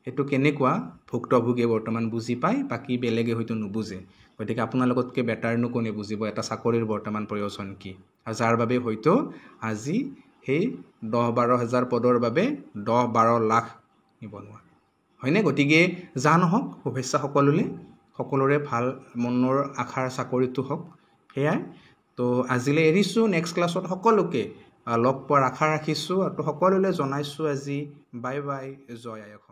সেইটো কেনেকুৱা ভুক্তভোগীয়ে বৰ্তমান বুজি পায় বাকী বেলেগে হয়তো নুবুজে গতিকে আপোনালোকতকৈ বেটাৰনো কোনে বুজিব এটা চাকৰিৰ বৰ্তমান প্ৰয়োজন কি আৰু যাৰ বাবে হয়তো আজি সেই 10-12 হাজাৰ পদৰ বাবে 10-12 লাখ নিবনুৱা হয়নে গতিকে যা নহওক শুভেচ্ছা সকলোৰে ভাল মনৰ আশাৰ চাকৰিটো হওক সেয়াই তো আজিলৈ এৰিছোঁ নেক্সট ক্লাছত সকলোকে লগ পোৱাৰ আশা ৰাখিছোঁ আৰু সকলোলৈ জনাইছোঁ আজি বাই বাই জয় আয়ক